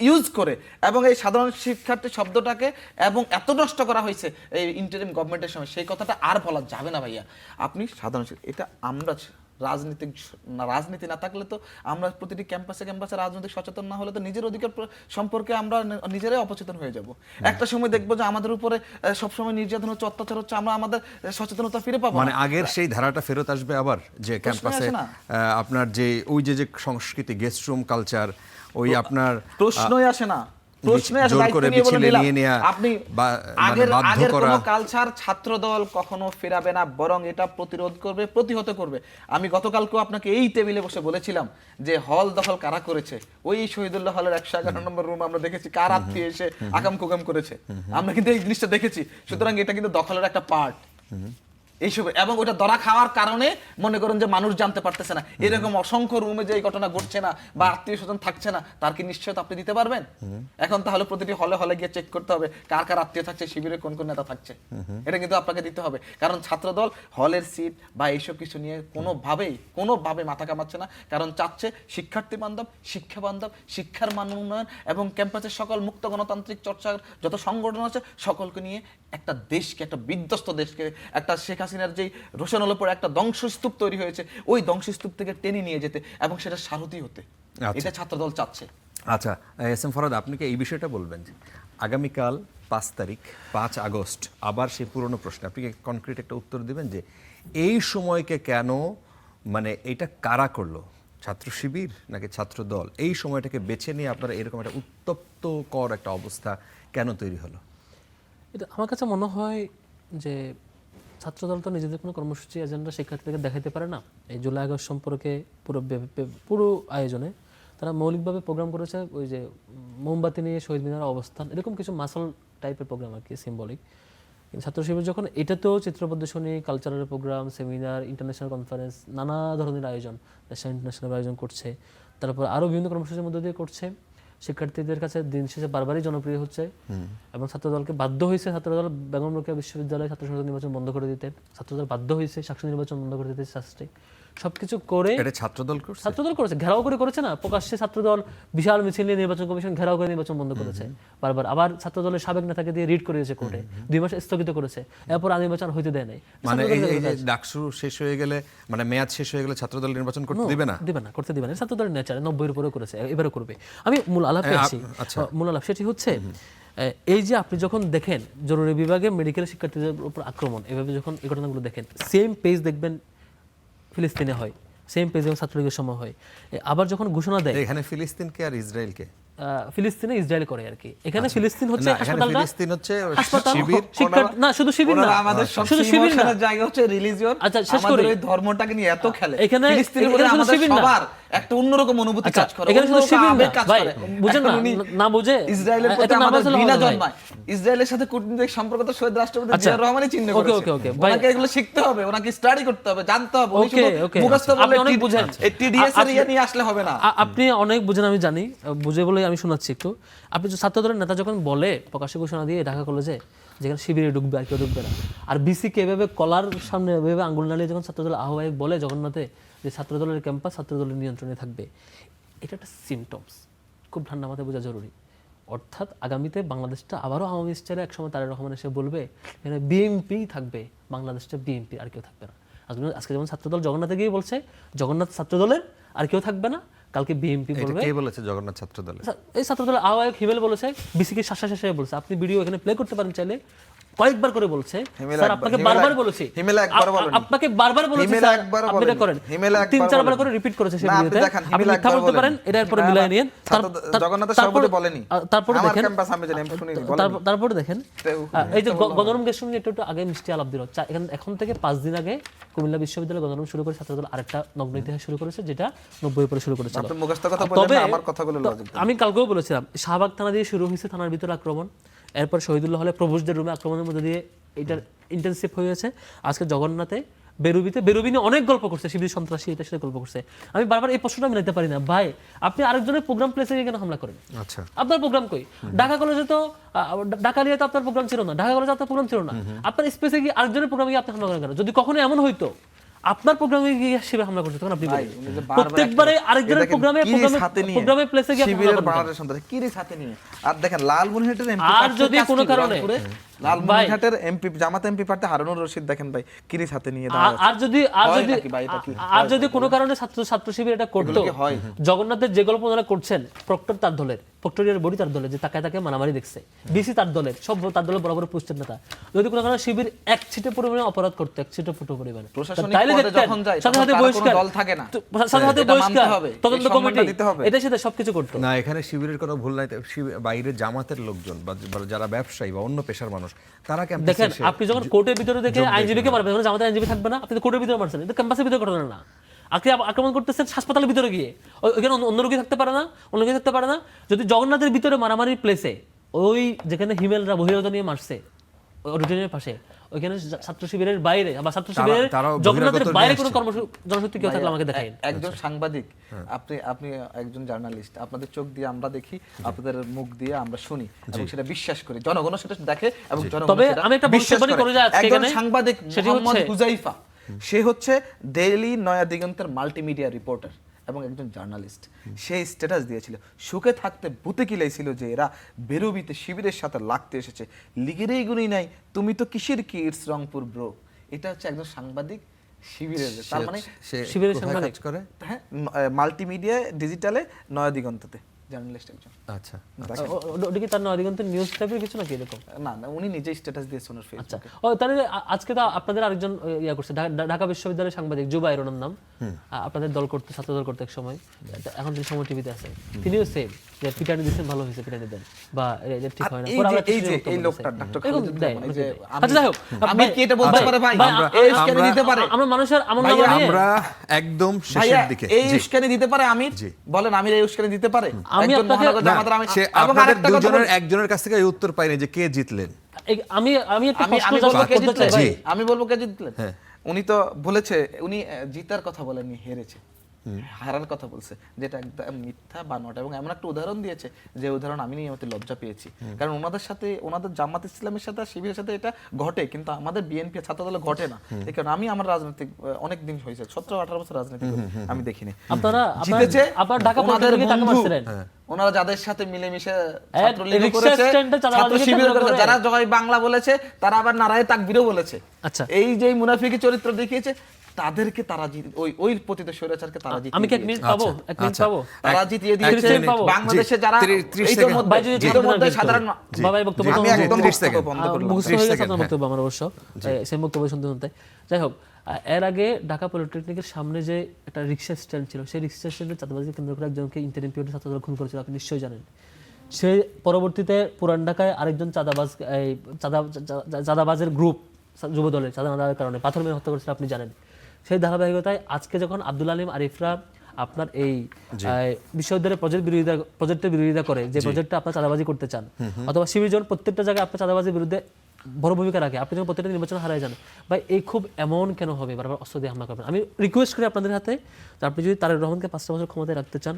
ইউজ করে এবং এই সাধারণ শিক্ষার্থী শব্দটাকে এবং এত নষ্ট করা হয়েছে এই ইন্টারিম গভর্নমেন্টের সময়, সেই কথাটা আর বলা যাবে না ভাইয়া। আপনি সাধারণ এটা আমরা রাজনীতি না থাকলে তো আমরা প্রতিটি ক্যাম্পাসে রাজনৈতিক সচেতন না হলে তো নিজের অধিকার সম্পর্কে আমরা নিজেরাই অপচেতন হয়ে যাব। একটা সময় দেখবো যে আমাদের উপরে সবসময় নির্যাতন হচ্ছে, অত্যাচার হচ্ছে, আমরা আমাদের সচেতনতা ফিরে পাবো। মানে আগের সেই ধারাটা ফেরত আসবে আবার, যে ক্যাম্পাসে আপনার যে ওই যে সংস্কৃতি, গেস্ট রুম কালচার, ওই আপনার প্রশ্নই আসে না। আগের কোনো কালচার ছাত্রদল কখনো ফেরাবে না, বরং এটা প্রতিরোধ করবে, প্রতিহত করবে। আমি গতকালকেও আপনাকে এই টেবিলে বসে বলেছিলাম যে হল দখল কারা করেছে, ওই শহীদুল্লাহ হলের 111 নম্বর রুম আমরা দেখেছি কার আত্মীয় এসে আকাম কুকাম করেছে, আমরা কিন্তু এই জিনিসটা দেখেছি। সুতরাং এটা কিন্তু দখলের একটা পার্ট। এইসব, এবং ওটা ধরা খাওয়ার কারণে মনে করেন যে মানুষ জানতে পারতেছে না। এরকম অসংখ্য রুমে যে এই ঘটনা ঘটছে না বা আত্মীয় স্বজন থাকছে না, তার কি নিশ্চয়তা আপনি দিতে পারবেন? এখন তাহলে প্রতিটি হলে হলে গিয়ে চেক করতে হবে কার কার আত্মীয় থাকছে, শিবিরে কোন কোন নেতা থাকছে। এটা কিন্তু আপনাকে দিতে হবে, কারণ ছাত্রদল হলের সিট বা এইসব কিছু নিয়ে কোনোভাবে মাথা কামাচ্ছে না, কারণ চাচ্ছে শিক্ষার্থী বান্ধব, শিক্ষা বান্ধব, শিক্ষার মান উন্নয়ন এবং ক্যাম্পাসের সকল মুক্ত গণতান্ত্রিক চর্চার যত সংগঠন আছে সকলকে নিয়ে একটা দেশকে, একটা বিধ্বস্ত দেশকে, একটা শেখ হাসিনার যেই রোশনাল উপরে একটা ধ্বংসস্তূপ তৈরি হয়েছে, ওই ধ্বংসস্তূপ থেকে টেনে নিয়ে যেতে এবং সেটা সারথি হতে, এটা ছাত্রদল চাচ্ছে। আচ্ছা, এস এম ফরহাদ, আপনি কি এই বিষয়টা বলবেন যে আগামীকাল 5 তারিখ 5 আগস্ট আবার সেই পুরনো প্রশ্ন, আপনি কি কনক্রিট একটা উত্তর দিবেন যে এই সময়কে কেন, মানে এইটা কারা করলো, ছাত্র শিবির নাকি ছাত্র দল, এই সময়টাকে বেছে নিয়ে আপনারা এরকম একটা উত্তপ্তকর একটা অবস্থা কেন তৈরি হলো? এটা আমার কাছে মনে হয় যে ছাত্রদল তো নিজেদের কোনো কর্মসূচি এজেন্ডা শিক্ষার্থীদেরকে দেখাইতে পারে না। এই জুলাই আগস্ট সম্পর্কে পুরো আয়োজনে তারা মৌলিকভাবে প্রোগ্রাম করেছে, ওই যে মোমবাতি নিয়ে শহীদ মিনার অবস্থান, এরকম কিছু মাসল টাইপের প্রোগ্রাম আর কি, সিম্বলিক। কিন্তু ছাত্র শিবির যখন এটাতেও চিত্র প্রদর্শনী, cultural programme, seminar, international conference, নানা ধরনের আয়োজন, ন্যাশনাল ইন্টারন্যাশনাল আয়োজন করছে, তারপর আরও বিভিন্ন কর্মসূচির মধ্যে দিয়ে করছে, শিক্ষার্থীদের কাছে দিন শেষে বারবারই জনপ্রিয় হচ্ছে। এবং ছাত্রদলকে বাধ্য হয়েছে, ছাত্রদল বেগম রোকেয়া বিশ্ববিদ্যালয়ে ছাত্র সংসদ নির্বাচন বন্ধ করে দিতে, ছাত্রদল বাধ্য হয়েছে সাকসু নির্বাচন বন্ধ করে দিতে, শাস্ত্রে সবকিছু করে এটা ছাত্রদল করছে, ছাত্রদল করেছে, ঘেরাও করে করেছে না, প্রকাশ্যে ছাত্রদল বিশাল মিছিল নিয়ে নির্বাচন কমিশন ঘেরাও করে নির্বাচন বন্ধ করেছে বারবার। আবার ছাত্রদলের সাবেক নেতাকে দিয়ে রিড করিয়েছে কোর্টে, 2 মাস স্থগিত করেছে, এরপর আর নির্বাচন হইতে দেয় নাই। মানে এই যে ডাকসু শেষ হয়ে গেলে, মানে মেয়াদ শেষ হয়ে গেলে ছাত্রদল নির্বাচন করতে দিবে না, করতে দিবে না। ছাত্রদলের নেচার 90-এর উপরেও করেছে, এবারও করবে। আমি মূল আলাপে আসি। মূল আলাপ সেটি হচ্ছে এই যে আপনি যখন দেখেন জরুরি বিভাগে মেডিকেল শিক্ষার্থীদের উপর আক্রমণ, এভাবে যখন এই ঘটনাগুলো দেখেন, সেম পেজ দেখবেন ফিলিস্তিনে হয়, সেম পেজে ছাত্রলীগের সময় হয়। আবার যখন ঘোষণা দেয়, এখানে ফিলিস্তিনকে আর ইসরায়েলকে, ফিলিস্তিনে ইসরায়েল করে আর কি, এখানে ফিলিস্তিন হচ্ছে হাসপাতালটা, ফিলিস্তিন হচ্ছে হাসপাতাল, শিবির, শিক্ষা না, শুধু শিবির না, আমাদের শুধু শিবির না, জায়গা হচ্ছে রিলিজিয়ন। আচ্ছা শেষ করি, আমাদের ওই ধর্মটাকে নিয়ে এত খেলে, এখানে ফিলিস্তিনের উপরে শুধু আমাদের শিবির না, সবার একটা অন্যরকম অনুভূতি কাজ করে, এখানে শুধু শিবির না ভাই, বুঝেন না, না বুঝে ইসরায়েলের প্রতি আমাদের ঘৃণা জন্মায়। ইসরায়েলের সাথে কূটনৈতিক সম্পর্ক তো শহীদ রাষ্ট্রপতি জিয়াউর রহমানই চিহ্ন করেছে। ওকে ওনাকে এগুলো শিখতে হবে, ওনাকে স্টাডি করতে হবে, জানতে হবে। উনি শুধু মুখস্থ বলে আপনি অনেক বুঝেন, এই টিডিএস এর ইয়ে নিয়ে আসলে হবে না। আপনি অনেক বুঝেন, আমি জানি, বুঝে বলেই আমি শোনাচ্ছি একটু। আপনি ছাত্রদলের নেতা যখন বলে প্রকাশ্যে ঘোষণা দিয়ে ঢাকা কলেজে যেখানে শিবিরে ঢুকবে আর কেউ ঢুকবে না, আর বিসিকে এভাবে কলার সামনে এভাবে আঙ্গুল নাড়িয়ে যখন ছাত্রদল আহ্বায়ক বলে জগন্নাথে যে ছাত্রদলের ক্যাম্পাস ছাত্রদলের নিয়ন্ত্রণে থাকবে, এটা একটা সিমটমস, খুব ঠান্ডা মাথায় বোঝা জরুরি। অর্থাৎ আগামীতে বাংলাদেশটা আবারও আওয়ামী স্টাইলে একসময় তারেক রহমান এসে বলবে এখানে বিএনপি থাকবে, বাংলাদেশটা বিএনপি, আর কেউ থাকবে না। আজকে যেমন ছাত্রদল জগন্নাথে গিয়ে বলছে জগন্নাথ ছাত্রদলের আর কেউ থাকবে না, কালকে বিএনপি বলবে। কে বলেছে জগন্নাথ ছাত্রদল? এই ছাত্রদলের আহ্বায়ক হিমেল বলেছে, বিসিকে শাসা বলছে, আপনি ভিডিও এখানে প্লে করতে পারেন চাইলে, কয়েকবার করে বলছে স্যার, আপনাকে বারবার বলেছি, আপনাকে বারবার বলেছি স্যার, আপনি এটা করেন, 3-4 বার করে রিপিট করেছে সেই ভিডিওতে। আপনি মিথ্যা বলতে পারেন, এটা এরপর মিলাই নিন, জগন্নাথের সভাপতি বলেনি, তারপরে আমার দেখেন, ক্যাম্পাস আমি জানি, আমি শুনিনি, তারপরে দেখেন এই যে গণরুম গেস্ট সঙ্গে একটু আগে মিষ্টি আলাপ দিল, এখন থেকে 5 দিন আগে কুমিল্লা বিশ্ববিদ্যালয়ে গণরুম শুরু করে ছাত্রদল আরেকটা নগ্ন ইতিহাস শুরু করেছে, যেটা 90 পরে শুরু করেছিল। আপনি মুখস্থ কথা বললেন না, আমার কথাগুলো লজিক। আমি কালকেও বলেছিলাম শাহবাগ থানা দিয়ে শুরু হয়েছে, থানার ভিতরে আক্রমণ, এরপর শহীদুল্লাহ হলে প্রভুজদের রুমে আক্রমণের মধ্যে দিয়ে এটার ইন্টেনসিভ হয়েছে। আজকে জগন্নাথে বেরুবি নিয়ে অনেক গল্প করছে, শিবির সন্ত্রাসী এটা সেটা গল্প করছে। আমি বারবার এই প্রশ্নটা আমি নিতে পারি না, ভাই আপনি আরেকজনের প্রোগ্রাম প্লেসে গিয়ে কেন হামলা করেন? আচ্ছা, আপনার প্রোগ্রাম কই? ঢাকা কলেজে তো ঢাকা নিয়ে তো আপনার প্রোগ্রাম ছিল না, ঢাকা কলেজে আপনার প্রোগ্রাম ছিল না, আপনার স্পেসে গিয়ে আরেকজনের প্রোগ্রামে গিয়ে আপনি হামলা করেন কেন? যদি কখনো এমন হইতো আপনার প্রোগ্রামে গিয়ে শিবির হামলা করছে, তখন আপনি প্রত্যেকবারে আরেকজনের প্রোগ্রামে প্লেসে গিয়ে শিবিরের বাংলাদেশ সন্ত্রাসী কি রিস হাতে নিয়ে। আর দেখেন লালমনিরহাটের এমপি, আর যদি কোনো কারণে লালমনিরহাটের এমপি জামাত এমপি প্রার্থী হারুনুর রশিদ দেখেন ভাই কি রিস হাতে নিয়ে দাঁড়ায়। আর যদি কোনো কারণে ছাত্র শিবির এটা করতো, জগন্নাথের যে গল্প ওনারা করছেন, প্রক্টর তার দলের, প্রক্টরিয়ার বডি তার দলের, যে তাকে মারামারি দেখছে, বিসি তার দলের, সব তার দলের বরাবর পুষ্টের নেতা, যদি কোনো কারণে শিবির এক ছিটে পরিমাণে অপরাধ করতো, এক ছিটে ফুটো পরিমাণে, তাইলে দেখতেন সাথে সাথে বহিষ্কার, দল থাকে না, সাথে সাথে বহিষ্কার, তদন্ত কমিটি, এটা সেটা সবকিছু করতো না। এখানে শিবিরের কোনো ভুল নাই, বাইরে জামাতের লোকজন বা যারা ব্যবসায়ী বা অন্য পেশার মানুষ, তারা ক্যাম্পাসে দেখেন, আপনি যখন কোর্টের ভিতরে দেখে আইনজীবীকে মারবেন, যখন জামাতের আইনজীবী থাকবে না, আপনি তো কোর্টের ভিতরে মারছেন, এটা ক্যাম্পাসের ভিতরে ঘটনা না। আপনি আক্রমণ করতেছেন হাসপাতালের ভিতরে গিয়ে, ওইখানে অন্য রোগী থাকতে পারে না, অন্য রোগী থাকতে পারে না। যদি জগন্নাথের ভিতরে মারামারির প্লেসে, ওই যেখানে হিমেলরা বহিরাগত নিয়ে মারছে, অডিটোরিয়ামের পাশে, ওইখানে ছাত্র শিবিরের বাইরে বা ছাত্র শিবিরের তারাও জগন্নাথের বহিরাগত বাইরে নিয়ে কোনো এসছে। জনশক্তি কেউ থাকলে আমাকে দেখাইন। একজন সাংবাদিক, আপনি আপনি একজন জার্নালিস্ট, আপনাদের চোখ দিয়ে আমরা দেখি, আপনাদের মুখ দিয়ে আমরা শুনি এবং সেটা বিশ্বাস করি, জনগণ সেটা দেখে এবং জনগণ তবে সেটা আমি একটা বিশ্বাস বক্তব্য করে যাই আজকে একজন এখানে, সাংবাদিক সেটি মোহাম্মদ হচ্ছে- হুজাইফা, সে হচ্ছে ডেইলি নয়া দিগন্তের মাল্টিমিডিয়া রিপোর্টার এবং একজন জার্নালিস্ট। সেই স্ট্যাটাস দিয়েছিল, সুখে থাকতে ভূতে কিলাইছিল যে এরা বেরোবিতে শিবিরের সাথে লাগতে এসেছে, লিগেরই গুণই নাই, তুমি তো কিসের কি, ইটস রংপুর ব্রো। এটা হচ্ছে একজন সাংবাদিক শিবিরের, তার মানে সে শিবিরের কোথায় সাংবাদিক। কাজ করে? হ্যাঁ, মাল্টিমিডিয়া ডিজিটালে নয়া দিগন্ততে জার্নালিস্ট একজন। আচ্ছা, ওটা কি তার নয় দিগন্তের নিউজ টাইপের কিছু নাকি এরকম? না না, উনি নিজেই স্ট্যাটাস দিয়েছেন ওনার আচ্ছা, ফেসবুকে। ও তাহলে আজকে তো আপনাদের আরেকজন ইয়া করছে, ঢাকা বিশ্ববিদ্যালয়ের সাংবাদিক জুবাইর ওনার নাম, আপনাদের দল করতে, ছাত্র দল করতে এক সময়, এখন তিনি সময় টিভিতে আছেন, তিনিও সেম যে পিটানি দিচ্ছেন, ভালো হয়েছে পিটানি দেন, বা এটা ঠিক হয় না। এই পরে আবার যে এই যে একটা এই বক্তব্য লোকটা দিয়েছে। ডক্টর এরকম খালিদ দেয়, এই যে আচ্ছা যাই হোক, আমি কি এটা বলতে পারে ভাই, এই উস্কানি দিতে পারে, আমরা মানুষের আমল ভাইয়া, নামা নিয়ে আমরা একদম ভাইয়া শেষের দিকে। এই জি। উস্কানি দিতে পারে আমির? জি। বলেন আমির এই উস্কানি দিতে পারে? আমি একজন আপনাকে- মহানগর না, জামাতের আমির। সে এবং আপনাদের আরেকটা কথা দুজনের বলি, একজনের কাছ থেকে এই উত্তর পাইনি যে কে জিতলেন। আমি একটা আমি প্রশ্ন আমি বলবো কে করতে জিতলেন চাই। ভাই, আমি বলবো কে জিতলেন। হ্যাঁ। উনি তো বলেছে, উনি জিতার কথা বলেননি, হেরেছে, হারার কথা বলছে, যেটা একদম মিথ্যা বানোয়াট, এবং এমন একটা উদাহরণ দিয়েছে যে উদাহরণ আমি নিয়ে আমাকে লজ্জা পেয়েছি, কারণ ওনাদের সাথে, ওনাদের জামাত ইসলামের সাথে, শিবিরের সাথে এটা ঘটে, কিন্তু আমাদের বিএনপি ছাত্রদলে ঘটে না। এই কারণে আমি আমার রাজনৈতিক অনেক দিন হয়েছে, 17-18 বছর রাজনীতি করি, আমি দেখিনি। আপনারা জিতেছে আপনার ঢাকা ওনাদের পলিটেকনিকে টাকা বন্ধু, মারছিলেন। ওনারা যাদের সাথে মিলেমিশে এক ছাত্রলীগ রিকশা করেছে, স্ট্যান্ডে চাঁদাবাজি ছাত্র শিবির কেন্দ্র করেছে, করে। যারা জয় বাংলা বলেছে, তারা আবার নারায়ে তাকবীরও বলেছে। আচ্ছা। এই যে মুনাফিকি চরিত্র দেখিয়েছে, তাদেরকে তারা ওই পতিত স্বৈরাচারকে তারা জিতিয়ে আমি কি এক মিনিট দিয়েছে। পাবো? এক মিনিট পাবো? তারা জিতিয়ে দিয়েছে। 30 সেকেন্ড পাবো? বাংলাদেশে যারা 30 এই তো সেকেন্ড। মধ্যে- ভাই যদি এই তো থাকতে মধ্যে না সাধারণ কিন্তু। বাবাই বক্তব্য আমি বন্ধ একদম করুন। 30 সেকেন্ড। বন্ধ করলাম। মুখস্থ 30 হয়ে গেছে সেকেন্ড, আপনার হ্যাঁ। বক্তব্য আমার অবশ্য, সেই বক্তব্য শুনতে শুনতে। যাই হোক, এর আগে ঢাকা পলিটেকনিকের সামনে যে একটা রিক্সা স্ট্যান্ড ছিল, সেই রিক্সা স্ট্যান্ডে চাঁদাবাজি কেন্দ্র করে একজনকে ইন্টারিম পিরিয়ডে ছাত্রদল খুন করেছিল, আপনি নিশ্চয়ই জানেন। সে পরবর্তীতে পুরান ঢাকায় আরেকজন চাঁদাবাজের গ্রুপ, যুব দলের চাঁদা না দেওয়ার কারণে পাথর মেরে হত্যা করেছিল, আপনি জানেন। সেই ধারাবাহিকতায় আজকে যখন আব্দুল আলিম আরিফরা আপনার এই বিশ্ববিদ্যালয়ের প্রজেক্টের বিরোধিতা করে, যে প্রজেক্টটা আপনার চাঁদাবাজি করতে চান, অথবা শিবির যখন প্রত্যেকটা জায়গায় আপনার চাঁদাবাজির বিরুদ্ধে বড় ভূমিকা রাখে, আপনি যখন প্রত্যেকটা নির্বাচন হারায় যান, ভাই এই খুব এমন কেন হবে, বারবার অস্ত্র দিয়ে হামলা করবেন? আমি রিকোয়েস্ট করি আপনাদের হাতে, যে আপনি যদি তারেক রহমানকে 5টা বছর ক্ষমতায় রাখতে চান,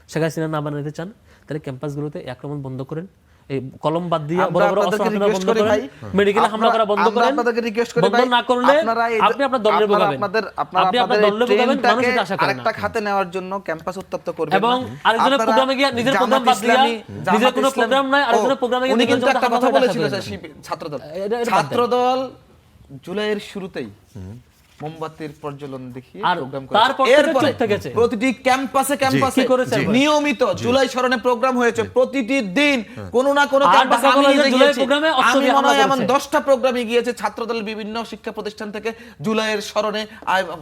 শেখ হাসিনা না বানাতে চান, তাহলে ক্যাম্পাসগুলোতে আক্রমণ বন্ধ করেন, এই কলম বাদ দিয়ে আমরা বড় বড় অস্ত্র আপনাদেরকে হাতে নেওয়া request বন্ধ করি করেন, ভাই, মেডিকেলে হামলা করা বন্ধ আমরা করেন। আপনাদেরকে request করি বন্ধ ভাই, না করলে আপনারা আপনি আপনার দলের বোকাবেন, আপনি আপনার দলের বোকাবেন, মানুষ এটা আশা করে না। আরেকটা খাতে নেওয়ার জন্য ক্যাম্পাস উত্তপ্ত করবেন এবং না। আরেকজনের আপনারা প্রোগ্রামে গিয়ে নিজের জামাত প্রোগ্রাম বাদ দিয়া, ইসলামী, নিজের জামাত কোনো ইসলামী- প্রোগ্রাম নাই, আরেকজনের ও, প্রোগ্রামে গিয়ে উনি নিজের কিন্তু জন্য একটা কথা কথা বলে বলেছিল দেখা ছাত্রদল, এটা বাদ দেন। ছাত্রদল জুলাইয়ের শুরুতেই মোমবাতির প্রজ্বলন দেখিয়ে আর প্রোগ্রাম তারপর করেছে। থেকে এরপরে চুপ থেকেছে। প্রতিটি ক্যাম্পাসে কি করেছে একবার? নিয়মিত জুলাই স্মরণে প্রোগ্রাম হয়েছে, প্রতিটি দিন কোনো না কোনো আর ক্যাম্পাসে ঢাকা আমি কলেজে নিজে জুলাই গিয়েছি। প্রোগ্রামে অস্ত্র আমি দিয়ে মনে হয় হামলা এমন করেছে। 10টা প্রোগ্রামে গিয়েছে, ছাত্রদলের বিভিন্ন শিক্ষা প্রতিষ্ঠান থেকে জুলাইয়ের স্মরণে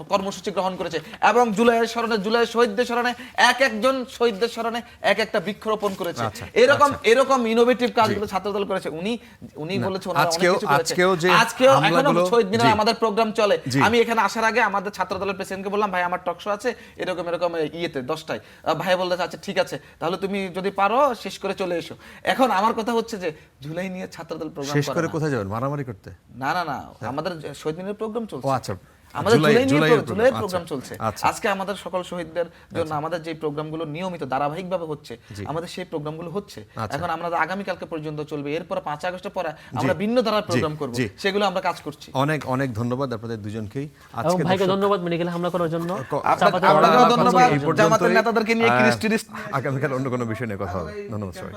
কর্মসূচি গ্রহণ করেছে, এবং জুলাইয়ের স্মরণে, জুলাই শহীদদের স্মরণে একজন শহীদদের স্মরণে একটা বৃক্ষরোপণ করেছে। এরকম ইনোভেটিভ কাজগুলো ছাত্রদল করেছে। উনি বলেছে ওনারা অনেক কিছু করেছে। আজকেও এখনো শহীদ মিনারে আমাদের প্রোগ্রাম চলে। আমি এখানে আসার আগে আমাদের ছাত্রদলের প্রেসিডেন্টকে বললাম, ভাই আমার টক শো আছে এরকম ইয়েতে 10টায়। ভাই বলতে আচ্ছা ঠিক আছে, তাহলে তুমি যদি পারো শেষ করে চলে এসো। এখন আমার কথা হচ্ছে যে জুলাই নিয়ে ছাত্রদল প্রোগ্রাম শেষ করে কোথায় যাবেন? মারামারি করতে? না, আমাদের শহীদ মিনারের প্রোগ্রাম চলছে। ও আচ্ছা, আমাদের জুলাইয়ের জুলাইয়ের প্রোগ্রাম। প্রোগ্রাম আচ্ছা, চলছে। আচ্ছা। আজকে আমাদের সকল শহীদদের জন্য আমাদের যে প্রোগ্রামগুলো নিয়মিত ধারাবাহিকভাবে হচ্ছে, আমাদের সেই প্রোগ্রামগুলো হচ্ছে। এখন আমরা আগামী কালকে পর্যন্ত চলবে, এরপর 5 আগস্টের পরে আমরা ভিন্ন ধারার প্রোগ্রাম করব, সেগুলো আমরা কাজ করছি। অনেক অনেক ধন্যবাদ আপনাদের দুজনকেই। এবং আজকে ভাইকে দর্শক- ধন্যবাদ মেডিকেলে হামলা করার জন্য। আপনাকেও ধন্যবাদ এই পর্যন্তই। জামাতের নেতাদেরকে নিয়ে আগামীকাল অন্য কোনো বিষয় নিয়ে কথা হবে। ধন্যবাদ সবাই।